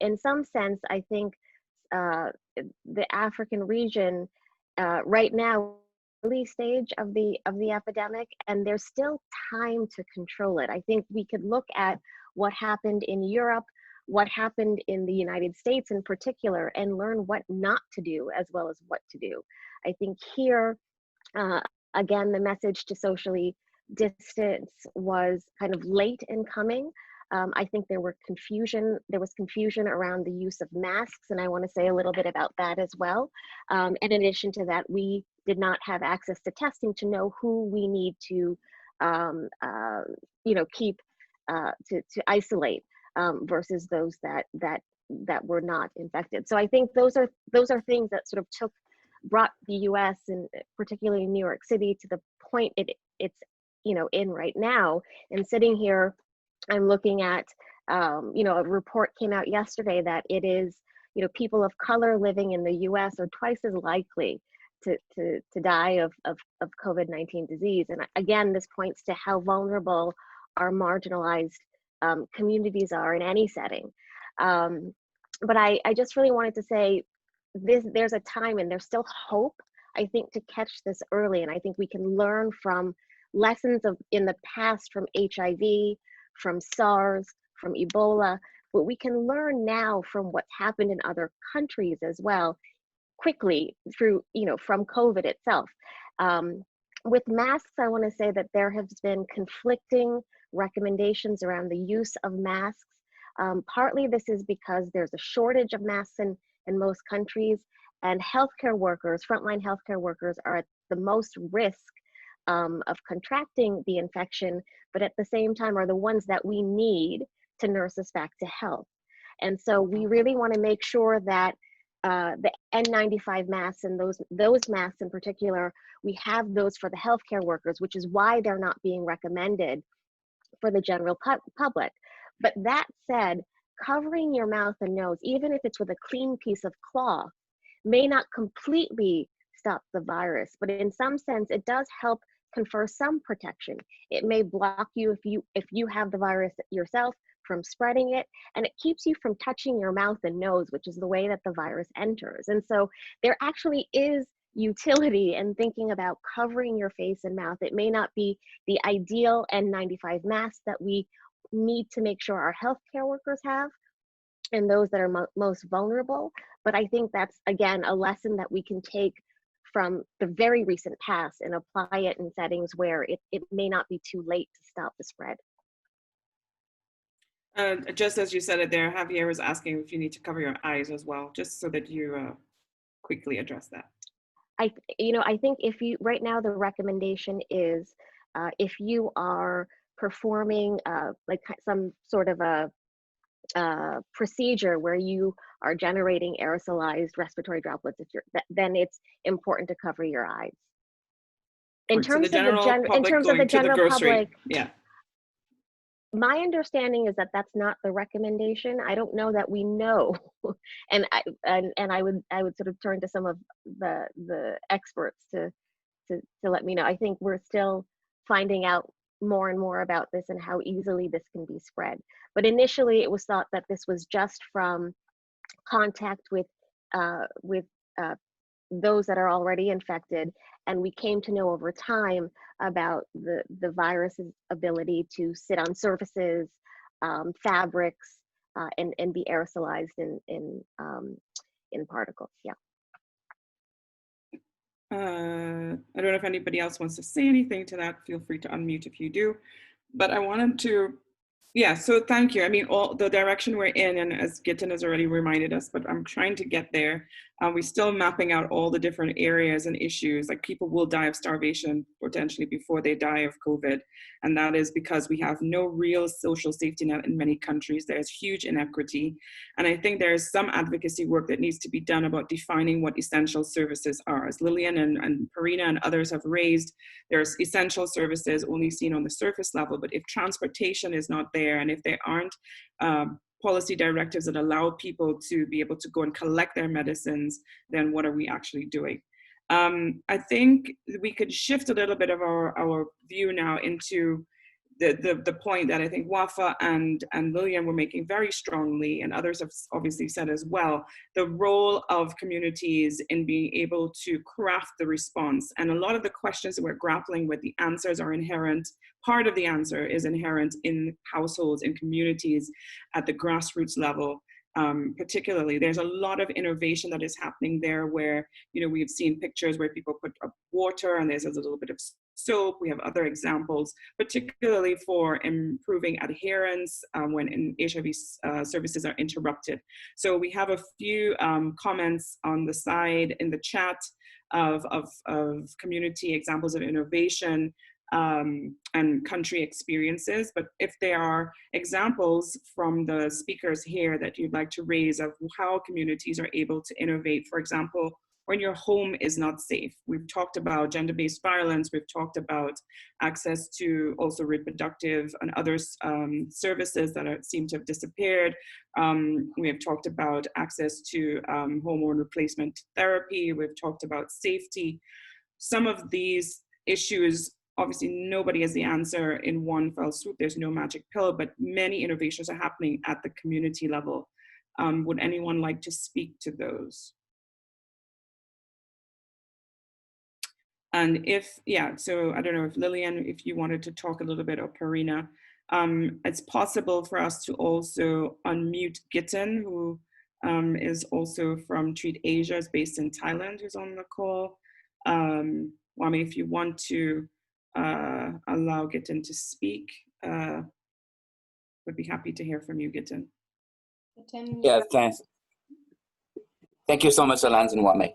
in some sense, I think the African region right now, early stage of the epidemic, and there's still time to control it. I think we could look at what happened in Europe, what happened in the United States in particular, and learn what not to do as well as what to do. I think here, again, the message to socially distance was kind of late in coming. I think there was confusion around the use of masks, and I want to say a little bit about that as well. And in addition to that, we did not have access to testing to know who we need to, keep to isolate versus those that were not infected. So I think those are things that sort of brought the U.S. and particularly New York City to the point it's in right now. And sitting here, I'm looking at a report came out yesterday that it is people of color living in the U.S. are twice as likely to die of COVID-19 disease. And again, this points to how vulnerable our marginalized communities are in any setting. But I just really wanted to say there's a time and there's still hope, I think, to catch this early. And I think we can learn from lessons in the past from HIV, from SARS, from Ebola, but we can learn now from what's happened in other countries as well, quickly through, from COVID itself. With masks, I want to say that there has been conflicting recommendations around the use of masks. Partly this is because there's a shortage of masks in most countries, and healthcare workers, frontline healthcare workers, are at the most risk of contracting the infection, but at the same time are the ones that we need to nurse us back to health. And so we really want to make sure that the N95 masks and those masks in particular, we have those for the healthcare workers, which is why they're not being recommended for the general public. But that said, covering your mouth and nose, even if it's with a clean piece of cloth, may not completely stop the virus, but in some sense, it does help confer some protection. It may block you if you have the virus yourself from spreading it, and it keeps you from touching your mouth and nose, which is the way that the virus enters. And so there actually is utility in thinking about covering your face and mouth. It may not be the ideal N95 mask that we need to make sure our healthcare workers have and those that are most vulnerable, but I think that's, again, a lesson that we can take from the very recent past and apply it in settings where it may not be too late to stop the spread. Just as you said it there, Javier was asking if you need to cover your eyes as well, just so that you quickly address that. I think right now the recommendation is if you are performing like some sort of a procedure where you are generating aerosolized respiratory droplets, then it's important to cover your eyes. In terms of the general public, yeah. My understanding is that that's not the recommendation. I don't know that we know, and I would sort of turn to some of the experts to let me know. I think we're still finding out more and more about this and how easily this can be spread. But initially, it was thought that this was just from contact with those that are already infected, and we came to know over time about the virus's ability to sit on surfaces, fabrics, and be aerosolized in particles. Yeah. I don't know if anybody else wants to say anything to that. Feel free to unmute if you do. But I wanted to Yeah, so thank you. I mean, all the direction we're in, and as Gitten has already reminded us, but I'm trying to get there. We're still mapping out all the different areas and issues. Like, people will die of starvation potentially before they die of COVID. And that is because we have no real social safety net in many countries. There's huge inequity. And I think there's some advocacy work that needs to be done about defining what essential services are. As Lilian and Parina and others have raised, there's essential services only seen on the surface level, but if transportation is not there, and if there aren't policy directives that allow people to be able to go and collect their medicines, then what are we actually doing? I think we could shift a little bit of our view now into the point that I think Wafa and Lilian were making very strongly, and others have obviously said as well, the role of communities in being able to craft the response. And a lot of the questions that we're grappling with, the answers are inherent. Part of the answer is inherent in households, in communities at the grassroots level. Particularly, there's a lot of innovation that is happening there where, you know, we've seen pictures where people put up water and there's a little bit of soap. We have other examples, particularly for improving adherence when HIV services are interrupted. So we have a few comments on the side in the chat of community examples of innovation and country experiences. But if there are examples from the speakers here that you'd like to raise of how communities are able to innovate, for example, when your home is not safe. We've talked about gender-based violence, we've talked about access to also reproductive and other services that seem to have disappeared. We have talked about access to hormone replacement therapy, we've talked about safety. Some of these issues, obviously nobody has the answer in one fell swoop, there's no magic pill, but many innovations are happening at the community level. Would anyone like to speak to those? And if, yeah, so I don't know if Lilian, if you wanted to talk a little bit, or Parina, it's possible for us to also unmute Gitten, who is also from Treat Asia, is based in Thailand, who's on the call. Wami, if you want to allow Gitten to speak, would be happy to hear from you, Gitten. Yeah, thanks. Thank you so much, Alans and Wame.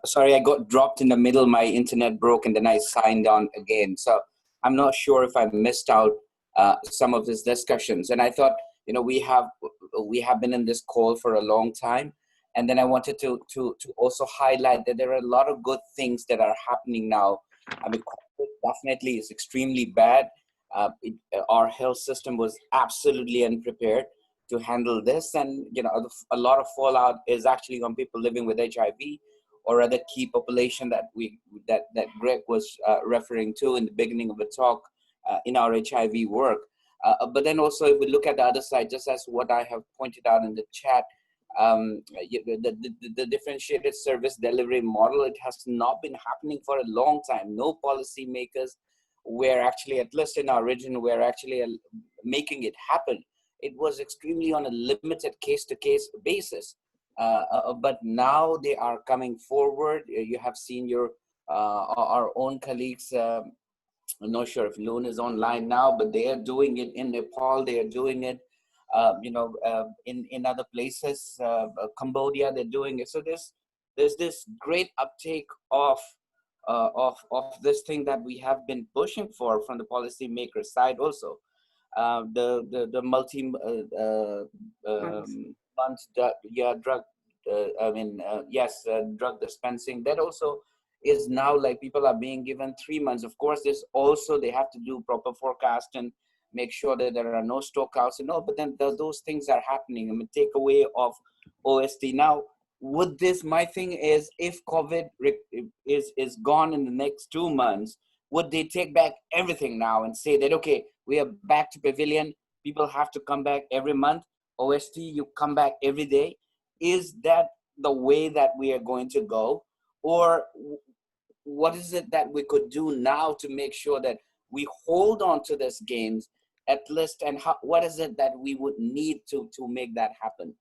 Sorry, I got dropped in the middle. My internet broke, and then I signed on again. So I'm not sure if I missed out some of these discussions. And I thought, you know, we have been in this call for a long time. And then I wanted to also highlight that there are a lot of good things that are happening now. I mean, definitely is extremely bad. Our health system was absolutely unprepared to handle this, and you know, a lot of fallout is actually on people living with HIV or other key population that Gregg was referring to in the beginning of the talk in our HIV work. But then also, if we look at the other side, just as what I have pointed out in the chat, the differentiated service delivery model, it has not been happening for a long time. No policymakers were actually, at least in our region, were actually making it happen. It was extremely on a limited case-to-case basis. But now they are coming forward. You have seen our own colleagues, I'm not sure if Loon is online now, but they are doing it in Nepal, they are doing it in other places, Cambodia, they're doing it. So there's this great uptake of this thing that we have been pushing for from the policymaker side also. The drug dispensing, that also is now like people are being given 3 months. Of course, this also, they have to do proper forecast and make sure that there are no stockouts and all, but then those things are happening. I mean, take away of OST. Now, would this, my thing is, if COVID is gone in the next 2 months, would they take back everything now and say that, okay, we are back to pavilion, people have to come back every month, OST, you come back every day? Is that the way that we are going to go? Or what is it that we could do now to make sure that we hold on to these gains at least, and what is it that we would need to make that happen?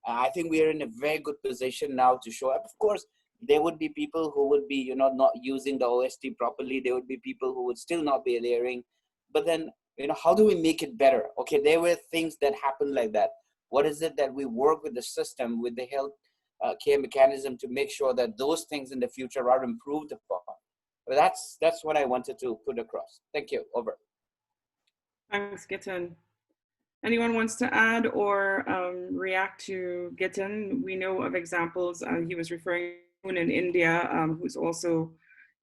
I think we are in a very good position now to show up. Of course, there would be people who would be, you know, not using the OST properly. There would be people who would still not be adhering. But then, how do we make it better? Okay, there were things that happened like that. What is it that we work with the system, with the health care mechanism to make sure that those things in the future are improved upon? But that's what I wanted to put across. Thank you. Over. Thanks, Gitan. Anyone wants to add or react to Gitan? We know of examples. He was referring to in India, who's also,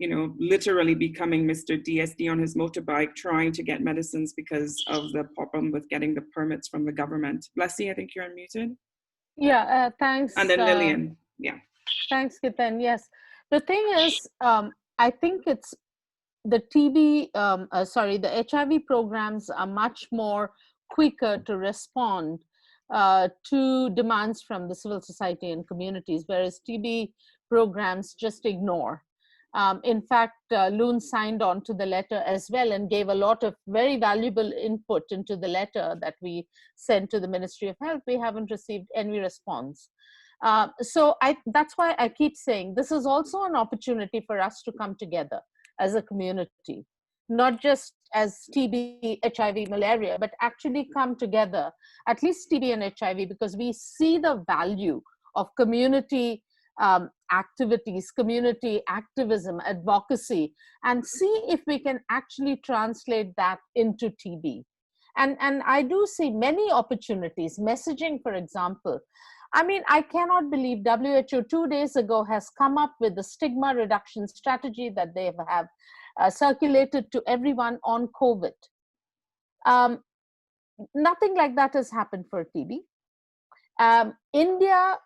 literally becoming Mr. DSD on his motorbike, trying to get medicines because of the problem with getting the permits from the government. Blessy, I think you're unmuted. Yeah, thanks. And then Lilian, yeah. Thanks, Gitan. Yes, the thing is, I think it's the the HIV programs are much more quicker to respond to demands from the civil society and communities, whereas TB programs just ignore. In fact, Loon signed on to the letter as well and gave a lot of very valuable input into the letter that we sent to the Ministry of Health. We haven't received any response. So that's why I keep saying this is also an opportunity for us to come together as a community, not just as TB, HIV, malaria, but actually come together, at least TB and HIV, because we see the value of community activities, community activism, advocacy, and see if we can actually translate that into TB. And I do see many opportunities, messaging, for example. I mean, I cannot believe WHO 2 days ago has come up with the stigma reduction strategy that they have circulated to everyone on COVID. Nothing like that has happened for TB. India,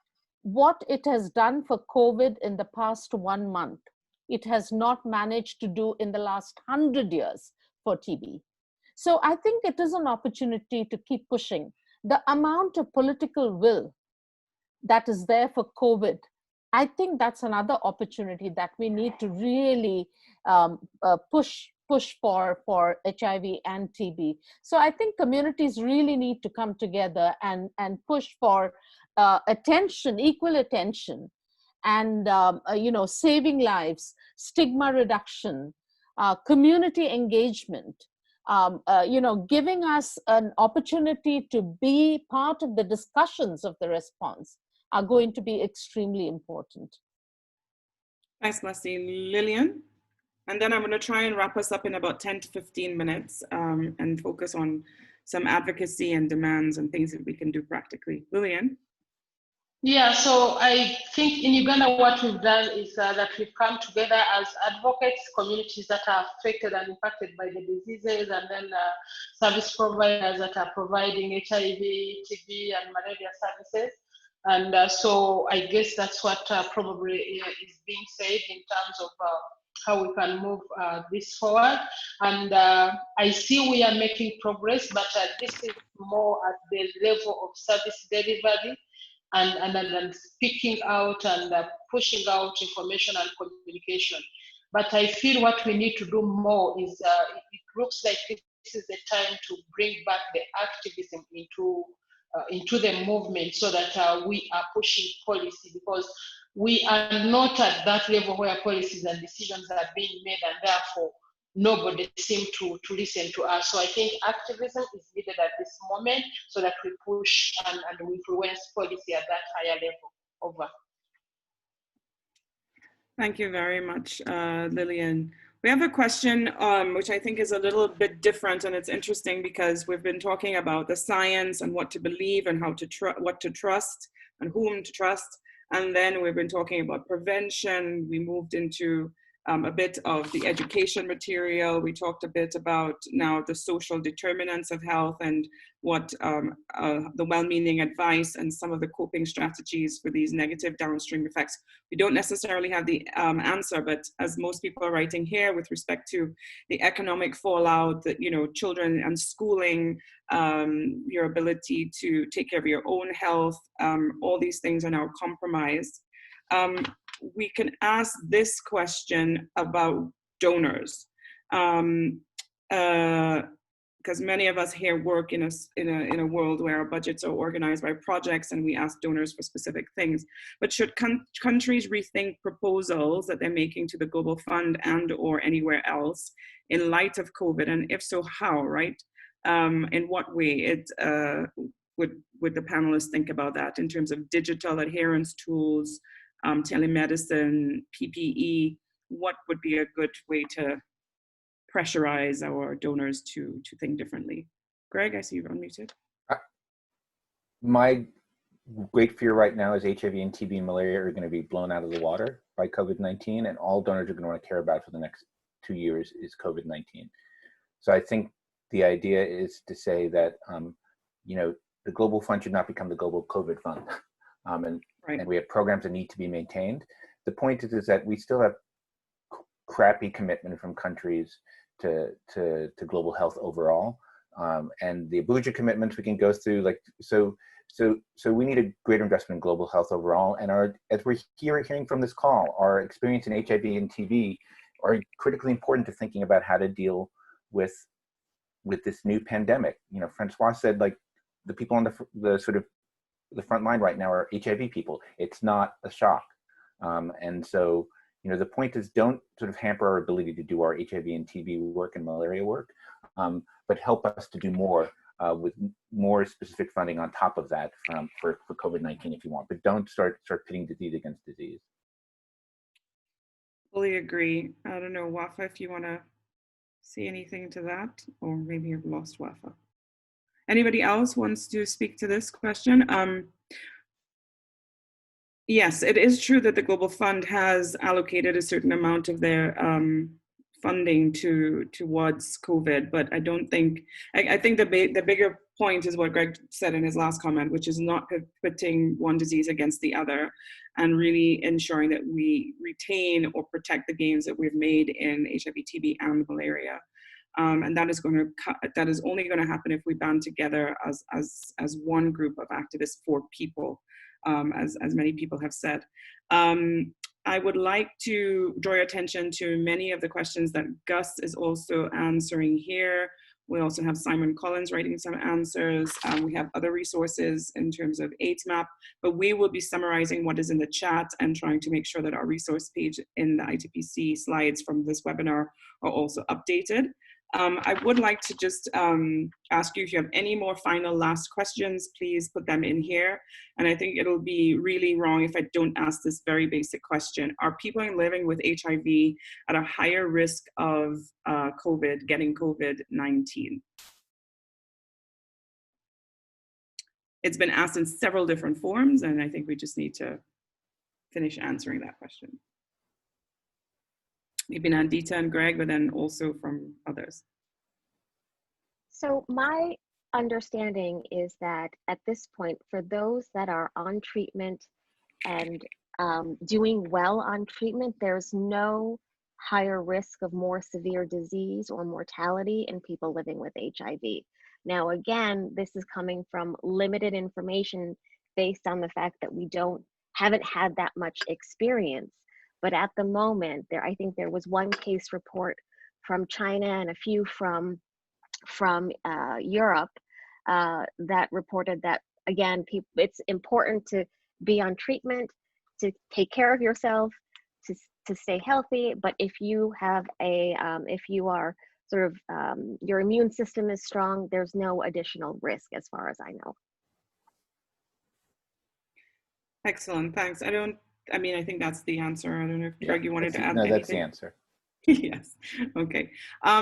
what it has done for COVID in the past 1 month, it has not managed to do in the last 100 years for TB. So I think it is an opportunity to keep pushing. The amount of political will that is there for COVID, I think that's another opportunity that we need to really push for HIV and TB. So I think communities really need to come together and push for attention, equal attention, and saving lives, stigma reduction, community engagement, giving us an opportunity to be part of the discussions of the response are going to be extremely important. Thanks, Blessy. Lilian? And then I'm going to try and wrap us up in about 10 to 15 minutes and focus on some advocacy and demands and things that we can do practically. Lilian? Yeah, so I think in Uganda what we've done is that we've come together as advocates, communities that are affected and impacted by the diseases, and then service providers that are providing HIV, TB, and malaria services. And so I guess that's what probably is being said in terms of how we can move this forward. And I see we are making progress, but this is more at the level of service delivery and speaking out and pushing out information and communication. But I feel what we need to do more is it looks like this is the time to bring back the activism into the movement so that we are pushing policy, because we are not at that level where policies and decisions are being made, and therefore nobody seems to listen to us. So I think activism is needed at this moment so that we push and we influence policy at that higher level. Over. Thank you very much, Lilian. We have a question which I think is a little bit different, and it's interesting because we've been talking about the science and what to believe and how to what to trust and whom to trust. And then we've been talking about prevention. We moved into a bit of the education material. We talked a bit about now the social determinants of health and what the well-meaning advice and some of the coping strategies for these negative downstream effects. We don't necessarily have the answer, but as most people are writing here with respect to the economic fallout, that, children and schooling, your ability to take care of your own health, all these things are now compromised. We can ask this question about donors, because many of us here work in a world where our budgets are organized by projects and we ask donors for specific things. But should countries rethink proposals that they're making to the Global Fund and or anywhere else in light of COVID? And if so, how, right? In what way would the panelists think about that in terms of digital adherence tools, telemedicine, PPE? What would be a good way to pressurize our donors to think differently? Greg, I see you're unmuted. My great fear right now is HIV and TB and malaria are going to be blown out of the water by COVID-19, and all donors are going to want to care about for the next 2 years is COVID-19. So I think the idea is to say that, you know, the global fund should not become the global COVID fund. And we have programs that need to be maintained. The point is that we still have crappy commitment from countries to global health overall. And the Abuja commitments we can go through, like, so we need a greater investment in global health overall. And as we're hearing from this call, our experience in HIV and TB are critically important to thinking about how to deal with this new pandemic. You know, Francois said, like, the people on the sort of the front line right now are HIV people. It's not a shock. And so, you know, the point is, don't sort of hamper our ability to do our HIV and TB work and malaria work, but help us to do more with more specific funding on top of that for COVID-19 if you want, but don't start pitting disease against disease. Fully agree. I don't know, Wafa, if you want to say anything to that, or maybe you've lost Wafa. Anybody else wants to speak to this question? Yes, it is true that the Global Fund has allocated a certain amount of their funding towards COVID, but I don't think, I think the bigger point is what Greg said in his last comment, which is not pitting one disease against the other, and really ensuring that we retain or protect the gains that we've made in HIV, TB, and malaria. And that is only going to happen if we band together as one group of activists for people, as many people have said. I would like to draw your attention to many of the questions that Gus is also answering here. We also have Simon Collins writing some answers. We have other resources in terms of AIDS map, but we will be summarizing what is in the chat and trying to make sure that our resource page in the ITPC slides from this webinar are also updated. I would like to just ask you if you have any more final last questions, please put them in here. And I think it'll be really wrong if I don't ask this very basic question. Are people living with HIV at a higher risk of getting COVID-19? It's been asked in several different forms, and I think we just need to finish answering that question. Maybe Nandita and Gregg, but then also from others. So my understanding is that at this point, for those that are on treatment and doing well on treatment, there's no higher risk of more severe disease or mortality in people living with HIV. Now, again, this is coming from limited information based on the fact that we haven't had that much experience. But at the moment, I think there was one case report from China and a few from Europe that reported that, again, it's important to be on treatment, to take care of yourself, to stay healthy. But if you have if you are sort of, your immune system is strong, there's no additional risk as far as I know. Excellent, thanks. I mean, I think that's the answer. I don't know if Greg, you wanted to add anything? No, that's the answer. Yes, okay.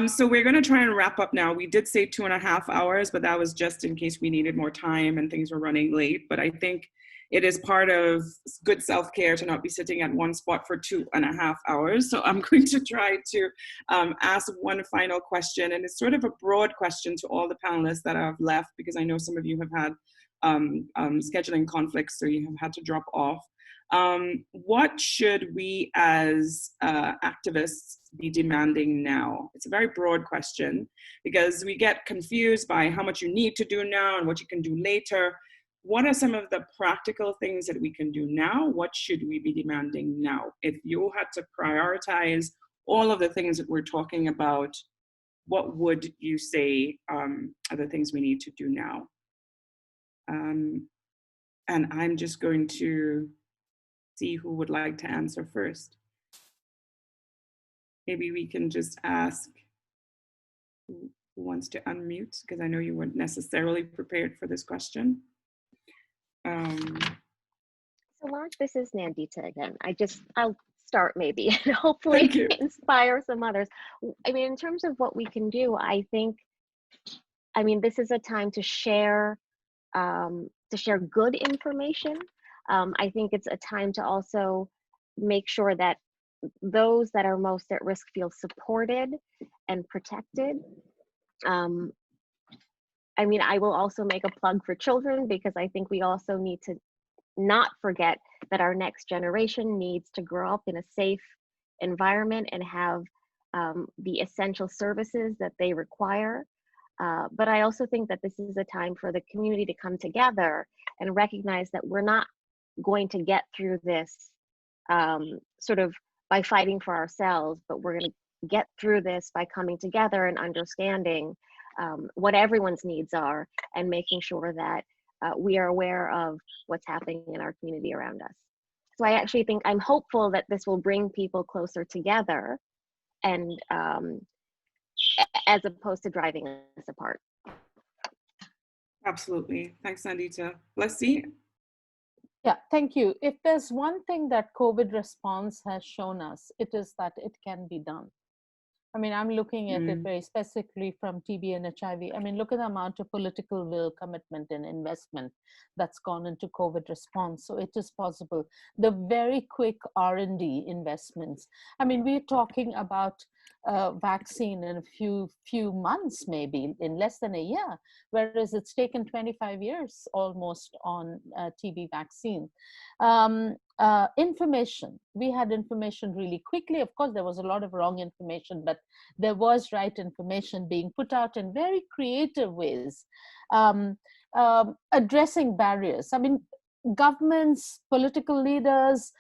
So we're gonna try and wrap up now. We did say 2.5 hours, but that was just in case we needed more time and things were running late. But I think it is part of good self-care to not be sitting at one spot for 2.5 hours. So I'm going to try to ask one final question, and it's sort of a broad question to all the panelists that have left, because I know some of you have had scheduling conflicts, so you have had to drop off. What should we as activists be demanding now? It's a very broad question, because we get confused by how much you need to do now and what you can do later. What are some of the practical things that we can do now? What should we be demanding now? If you had to prioritize all of the things that we're talking about, what would you say are the things we need to do now? And I'm just going to see who would like to answer first. Maybe we can just ask who who wants to unmute, because I know you weren't necessarily prepared for this question. Solange, this is Nandita again. I'll start maybe and hopefully inspire some others. I mean, in terms of what we can do, I mean, this is a time to share good information. I think it's a time to also make sure that those that are most at risk feel supported and protected. I mean, I will also make a plug for children, because I think we also need to not forget that our next generation needs to grow up in a safe environment and have the essential services that they require. But I also think that this is a time for the community to come together and recognize that we're not going to get through this sort of by fighting for ourselves, but we're going to get through this by coming together and understanding what everyone's needs are, and making sure that we are aware of what's happening in our community around us. So I actually think I'm hopeful that this will bring people closer together, and as opposed to driving us apart. Absolutely. Thanks, Nandita. Leslie? Yeah, thank you. If there's one thing that COVID response has shown us, it is that it can be done. I mean, I'm looking at it very specifically from TB and HIV. I mean, look at the amount of political will, commitment, and investment that's gone into COVID response. So it is possible. The very quick R&D investments. I mean, we're talking about vaccine in a few months, maybe in less than a year, whereas it's taken 25 years almost on TB vaccine. Information, we had information really quickly. Of course, there was a lot of wrong information, but there was right information being put out in very creative ways, addressing barriers. I mean, governments, political leaders,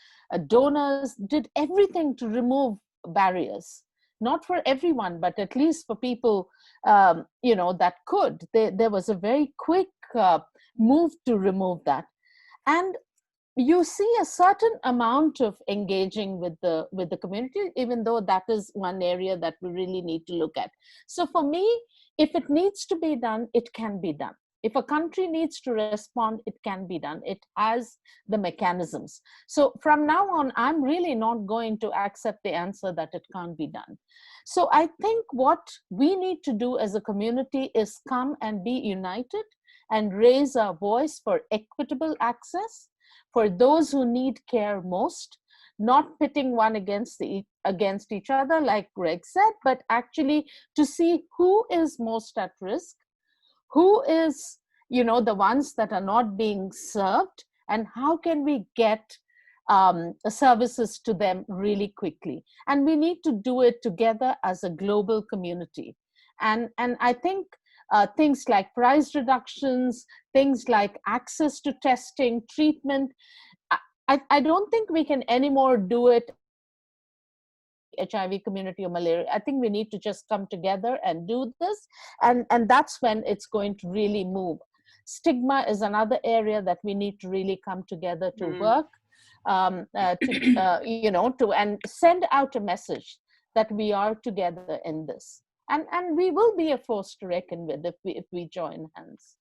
donors did everything to remove barriers. Not for everyone, but at least for people, you know, that could. There was a very quick move to remove that. And you see a certain amount of engaging with the community, even though that is one area that we really need to look at. So for me, if it needs to be done, it can be done. If a country needs to respond, it can be done. It has the mechanisms. So from now on, I'm really not going to accept the answer that it can't be done. So I think what we need to do as a community is come and be united and raise our voice for equitable access for those who need care most, not pitting one against each other, like Gregg said, but actually to see who is most at risk, who is, you know, the ones that are not being served, and how can we get services to them really quickly. And we need to do it together as a global community. And I think things like price reductions, things like access to testing, treatment, I don't think we can anymore do it HIV community or malaria. I think we need to just come together and do this, and that's when it's going to really move. Stigma is another area that we need to really come together to work, you know, and send out a message that we are together in this, and we will be a force to reckon with if we join hands.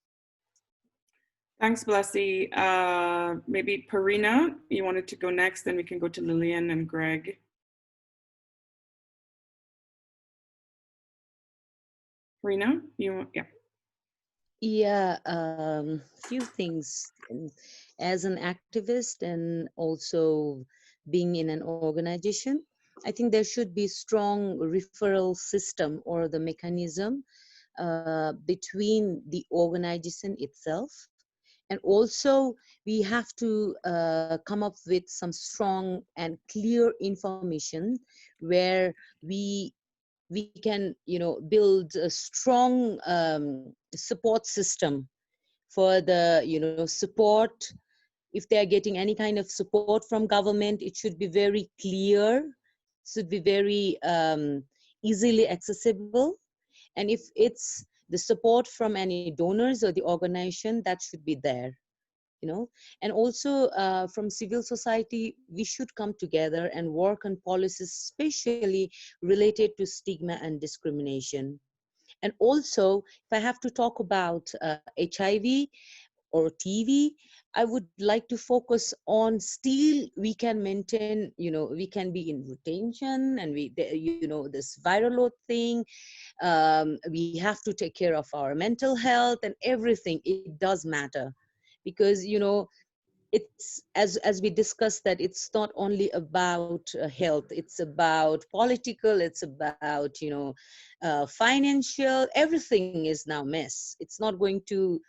Thanks, Blessy. Maybe Parina, you wanted to go next, then we can go to Lilian and Gregg. Parina, Few things. As an activist and also being in an organization, I think there should be strong referral system or the mechanism between the organization itself. And also we have to come up with some strong and clear information where we can, you know, build a strong support system for the, you know, support. If they're getting any kind of support from government, it should be very clear, should be very easily accessible. And if it's the support from any donors or the organization, that should be there, you know. And also from civil society, we should come together and work on policies, especially related to stigma and discrimination. And also, if I have to talk about HIV or TB, I would like to focus on still we can maintain, we can be in retention, and this viral load thing. We have to take care of our mental health and everything. It does matter, because it's as we discussed, that it's not only about health, it's about political, it's about financial. Everything is now mess. It's not going to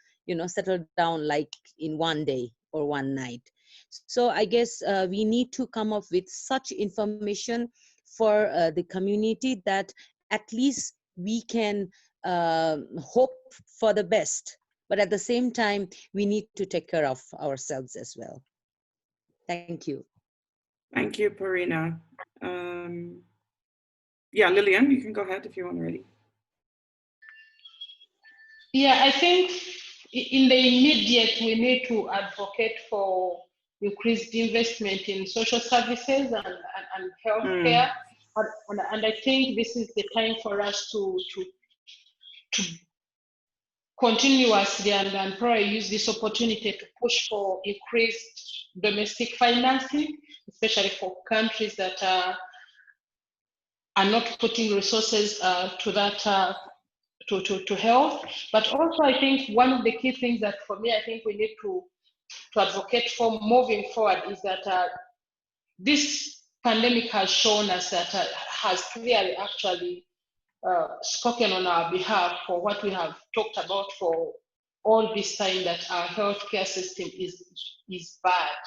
settle down like in one day or one night. So I guess we need to come up with such information for the community that at least we can hope for the best, but at the same time, we need to take care of ourselves as well. Thank you. Thank you, Parina. Yeah, Lilian, you can go ahead if you want already. Yeah, I think in the immediate, we need to advocate for increased investment in social services and healthcare. And I think this is the time for us to continuously and probably use this opportunity to push for increased domestic financing, especially for countries that are not putting resources to that to health. But also, I think one of the key things that for me, I think we need to advocate for moving forward is that this pandemic has shown us that has clearly actually spoken on our behalf for what we have talked about for all this time, that our healthcare system is bad,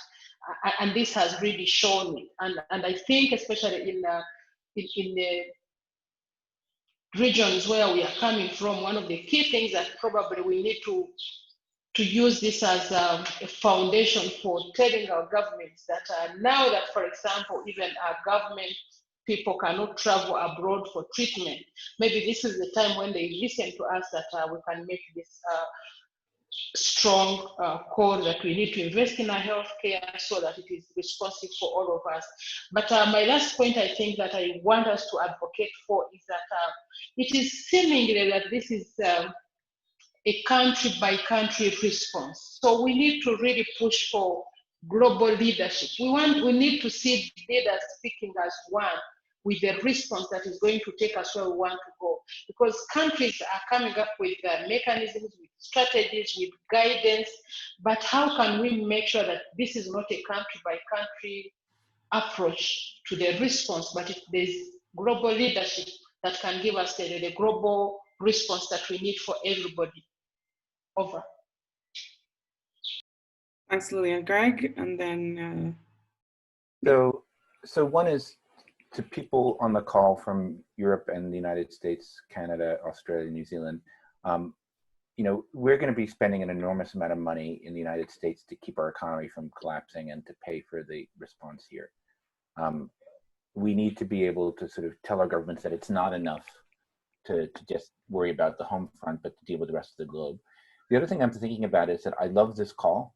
and this has really shown it. And I think especially in the regions where we are coming from, one of the key things that probably we need to use this as a foundation for telling our governments that now that, for example, even our government people cannot travel abroad for treatment, maybe this is the time when they listen to us that we can make this strong call that we need to invest in our healthcare so that it is responsive for all of us. But my last point, I think, that I want us to advocate for is that it is seemingly that this is a country by country response. So we need to really push for global leadership. We need to see leaders speaking as one, with the response that is going to take us where we want to go. Because countries are coming up with mechanisms, with strategies, with guidance, but how can we make sure that this is not a country by country approach to the response, but there's global leadership that can give us the global response that we need for everybody. Over. Thanks, Lilian. Gregg, and then. So one is to people on the call from Europe and the United States, Canada, Australia, New Zealand. We're going to be spending an enormous amount of money in the United States to keep our economy from collapsing and to pay for the response here. We need to be able to sort of tell our governments that it's not enough to just worry about the home front, but to deal with the rest of the globe. The other thing I'm thinking about is that I love this call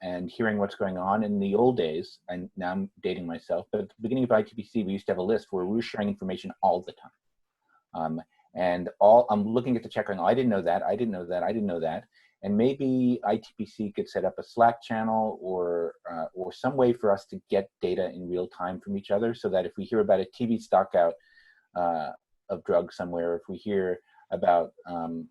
and hearing what's going on. In the old days, and now I'm dating myself, but at the beginning of ITPC, we used to have a list where we were sharing information all the time. I'm looking at the check going, oh, I didn't know that, I didn't know that, I didn't know that. And maybe ITPC could set up a Slack channel or some way for us to get data in real time from each other, so that if we hear about a TB stockout of drugs somewhere, if we hear about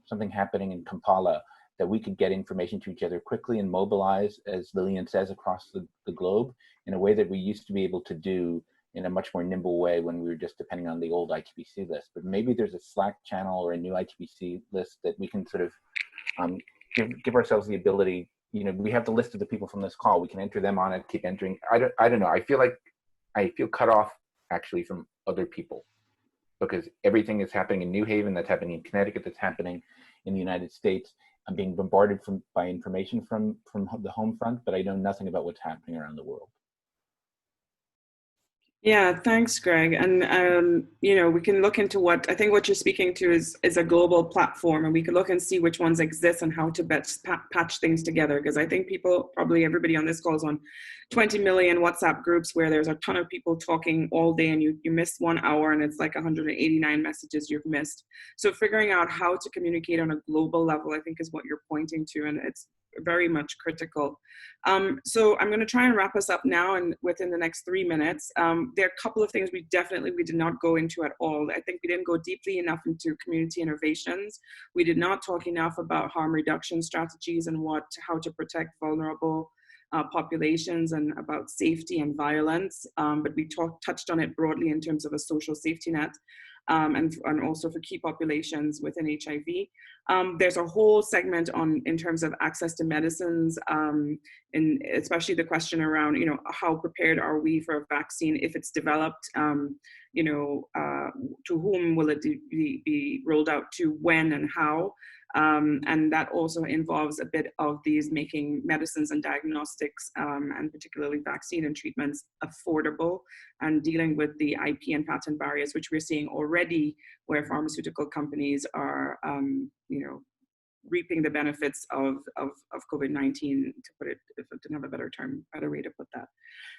something happening in Kampala, that we could get information to each other quickly and mobilize, as Lilian says, across the globe in a way that we used to be able to do in a much more nimble way when we were just depending on the old ITPC list. But maybe there's a Slack channel or a new ITPC list that we can sort of give ourselves the ability. We have the list of the people from this call. We can enter them on it, keep entering. I don't know. I feel cut off actually from other people, because everything is happening in New Haven, that's happening in Connecticut, that's happening in the United States. I'm being bombarded by information from the home front, but I know nothing about what's happening around the world. Yeah, thanks, Greg. And you know, we can look into what I think what you're speaking to is a global platform, and we can look and see which ones exist and how to best patch things together. Because I think people, probably everybody on this call is on 20 million WhatsApp groups where there's a ton of people talking all day, and you miss 1 hour, and it's like 189 messages you've missed. So figuring out how to communicate on a global level, I think, is what you're pointing to, and it's very much critical. So I'm going to try and wrap us up now and within the next 3 minutes. There are a couple of things we did not go into at all. I think we didn't go deeply enough into community innovations. We did not talk enough about harm reduction strategies and how to protect vulnerable populations and about safety and violence. But we touched on it broadly in terms of a social safety net. And also for key populations within HIV. There's a whole segment in terms of access to medicines, and especially the question around, you know, how prepared are we for a vaccine if it's developed, you know, to whom will it be rolled out to, when and how. And that also involves a bit of these making medicines and diagnostics, and particularly vaccine and treatments, affordable, and dealing with the IP and patent barriers, which we're seeing already, where pharmaceutical companies are, you know, reaping the benefits of COVID-19, to put it, if I didn't have a better way to put that.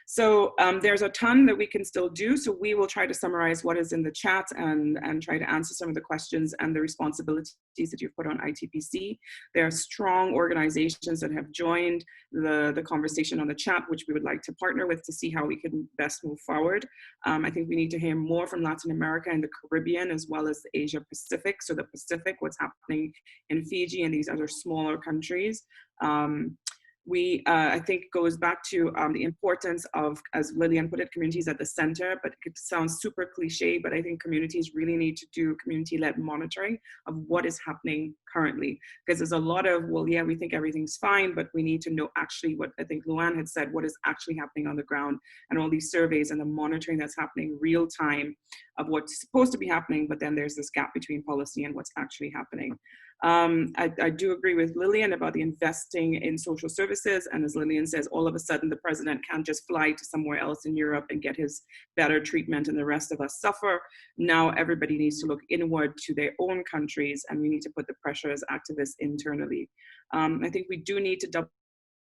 So there's a ton that we can still do. So we will try to summarize what is in the chat and try to answer some of the questions and the responsibilities that you've put on ITPC. There are strong organizations that have joined the conversation on the chat, which we would like to partner with to see how we can best move forward. I think we need to hear more from Latin America and the Caribbean, as well as the Asia Pacific. So the Pacific, what's happening in Fiji and these other smaller countries. I think goes back to the importance of, as Lilian put it, communities at the center, but it sounds super cliche, but I think communities really need to do community-led monitoring of what is happening currently. Because there's a lot of, well, yeah, we think everything's fine, but we need to know actually what I think Luann had said, what is actually happening on the ground, and all these surveys and the monitoring that's happening real time of what's supposed to be happening, but then there's this gap between policy and what's actually happening. I do agree with Lilian about the investing in social services. And as Lilian says, all of a sudden the president can't just fly to somewhere else in Europe and get his better treatment and the rest of us suffer. Now everybody needs to look inward to their own countries, and we need to put the pressure as activists internally. I think we do need to double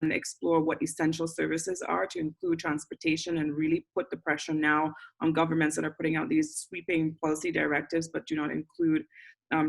and explore what essential services are, to include transportation, and really put the pressure now on governments that are putting out these sweeping policy directives but do not include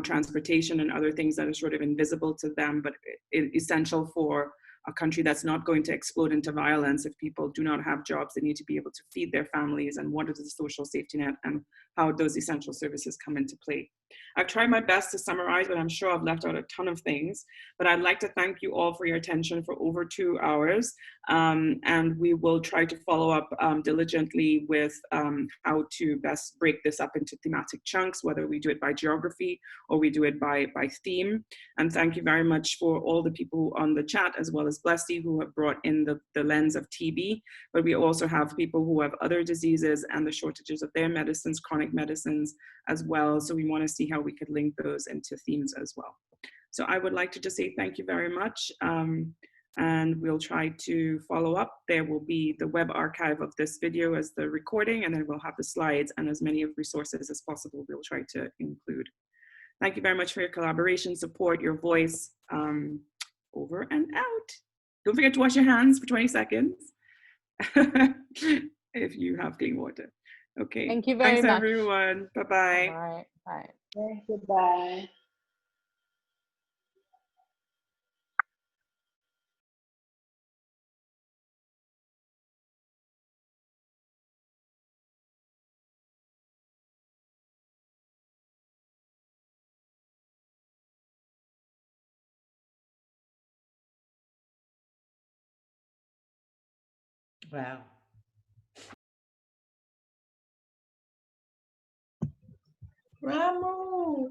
transportation and other things that are sort of invisible to them, but essential for a country that's not going to explode into violence if people do not have jobs. They need to be able to feed their families, and what is the social safety net and how those essential services come into play. I've tried my best to summarize, but I'm sure I've left out a ton of things. But I'd like to thank you all for your attention for over 2 hours. And we will try to follow up diligently with how to best break this up into thematic chunks, whether we do it by geography or we do it by theme. And thank you very much for all the people on the chat, as well as Blessy, who have brought in the lens of TB. But we also have people who have other diseases and the shortages of their medicines, chronic medicines as well. So we want to see how we could link those into themes as well. So I would like to just say thank you very much. And we'll try to follow up. There will be the web archive of this video as the recording, and then we'll have the slides and as many of resources as possible we'll try to include. Thank you very much for your collaboration, support, your voice. Over and out. Don't forget to wash your hands for 20 seconds if you have clean water. Okay. Thank you very much. Thanks, everyone. Bye-bye. Bye. Bye. Goodbye. Wow. Ramu.